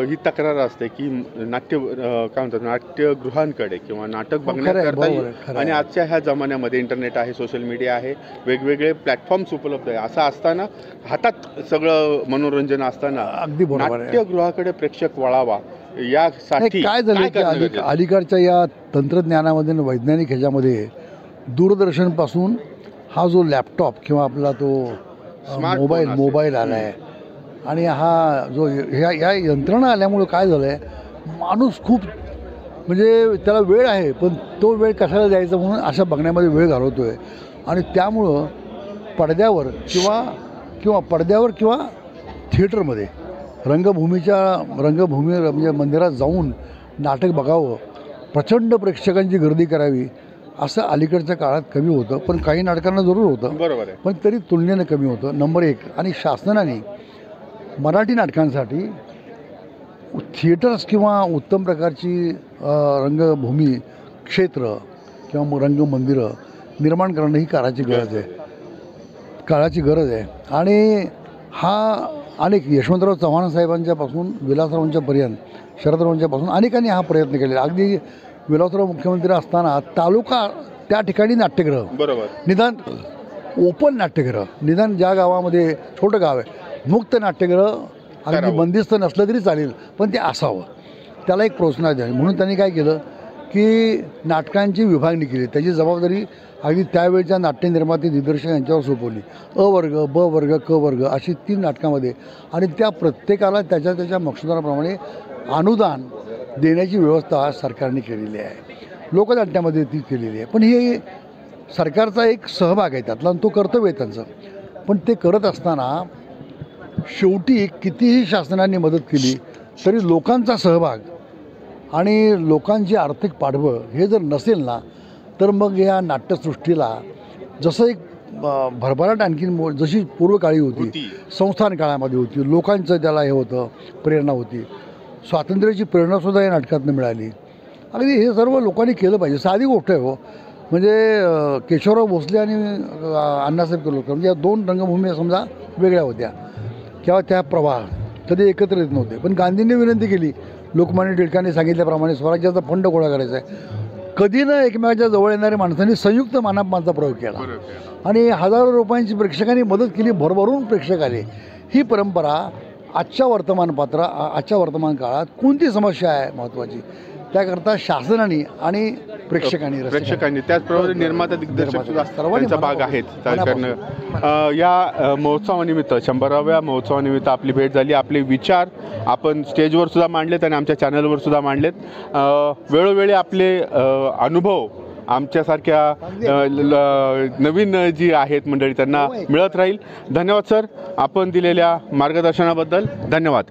ही तक्रार असते की नाट्य काय म्हणतात, नाट्यगृहांकडे किंवा नाटक बघण्याकरता, आणि आजच्या ह्या जमान्यामध्ये इंटरनेट आहे, सोशल मीडिया आहे, वेगवेगळे प्लॅटफॉर्म्स उपलब्ध आहे, असं असताना हातात सगळं मनोरंजन असताना अगदी बरोबर नाट्यगृहाकडे प्रेक्षक वळावा यासाठी काय झालं की अलीकडच्या या तंत्रज्ञानामध्ये, वैज्ञानिक ह्याच्यामध्ये दूरदर्शनपासून हा जो लॅपटॉप किंवा आपला तो मोबाईल आला आहे आणि हा जो या यंत्रणा आल्यामुळं काय झालं आहे, माणूस खूप म्हणजे त्याला वेळ आहे पण तो वेळ कशाला द्यायचा म्हणून अशा बघण्यामध्ये वेळ घालवतो आहे. आणि त्यामुळं पडद्यावर किंवा थिएटरमध्ये रंगभूमी म्हणजे मंदिरात जाऊन नाटक बघावं, प्रचंड प्रेक्षकांची गर्दी करावी असं अलीकडच्या काळात कमी होतं. पण काही नाटकांना जरूर होतं, बरोबर आहे, पण तरी तुलनेनं कमी होतं. नंबर 1. आणि शासनाने मराठी नाटकांसाठी थिएटर्स किंवा उत्तम प्रकारची रंगभूमी क्षेत्र किंवा रंगमंदिरं निर्माण करणं ही काळाची गरज आहे. आणि हा अनेक यशवंतराव चव्हाण साहेबांच्यापासून विलासरावांच्यापर्यंत, शरदरावांच्यापासून अनेकांनी हा प्रयत्न केलेला. अगदी विलासराव मुख्यमंत्री असताना तालुका त्या ठिकाणी नाट्यगृह, बरोबर, निदान ओपन नाट्यगृह, निदान ज्या गावामध्ये छोटं गाव आहे मुक्त नाट्यगृह अगदी बंदिस्त नसलं तरी चालेल पण ते असावं, त्याला एक प्रोत्साहन द्यावे. म्हणून त्यांनी काय केलं की नाटकांची विभागणी केली. त्याची जबाबदारी अगदी त्यावेळच्या नाट्यनिर्माते दिग्दर्शक यांच्यावर सोपवली. अ वर्ग, ब वर्ग, क वर्ग अशी 3 नाटकामध्ये, आणि त्या प्रत्येकाला त्याच्या मकसुदाप्रमाणे अनुदान देण्याची व्यवस्था सरकारने केलेली आहे. लोकनाट्यामध्ये ती केलेली आहे. पण हे सरकारचा एक सहभाग आहे त्यातला आणि तो कर्तव्य आहे त्यांचं. पण ते करत असताना शेवटी कितीही शासनाने मदत केली तरी लोकांचा सहभाग आणि लोकांची आर्थिक पाठबळ हे जर नसेल ना तर मग या नाट्यसृष्टीला जसं एक भरभराट आणखीन जशी पूर्वकाळी होती, संस्थान काळामध्ये होती, लोकांचं त्याला हे होतं, प्रेरणा होती. स्वातंत्र्याची प्रेरणासुद्धा या नाटकातून मिळाली. अगदी हे सर्व लोकांनी केलं पाहिजे. साधी गोष्ट आहे हो. म्हणजे केशवराव भोसले आणि अण्णासाहेब किर्लोस्कर म्हणजे या 2 रंगभूमी समजा वेगळ्या होत्या किंवा त्या प्रवाह कधी एकत्र येत नव्हते. पण गांधींनी विनंती केली, लोकमान्य टिळकांनी सांगितल्याप्रमाणे स्वराज्याचा फंड गोळा करायचा आहे. कधी ना एकमेकाच्या जवळ येणाऱ्या माणसांनी संयुक्त मानापमानचा प्रयोग केला आणि हजारो रुपयांची प्रेक्षकांनी मदत केली, भरभरून प्रेक्षक आले. ही परंपरा आजच्या वर्तमान काळात कोणती समस्या आहे महत्त्वाची, त्याकरता शासनाने आणि प्रेक्षकांनी त्याचप्रमाणे निर्माता दिग्दर्शक सुद्धा त्यांचा भाग आहेत. या महोत्सवानिमित्त 100व्या महोत्सवानिमित्त आपली भेट झाली. आपले विचार आपण स्टेजवर सुद्धा मांडलेत आणि आमच्या चॅनलवर सुद्धा मांडलेत. वेळोवेळी आपले अनुभव आमच्यासारख्या नवीन जी आहेत मंडळी त्यांना मिळत राहील. धन्यवाद सर, आपण दिलेल्या मार्गदर्शनाबद्दल धन्यवाद.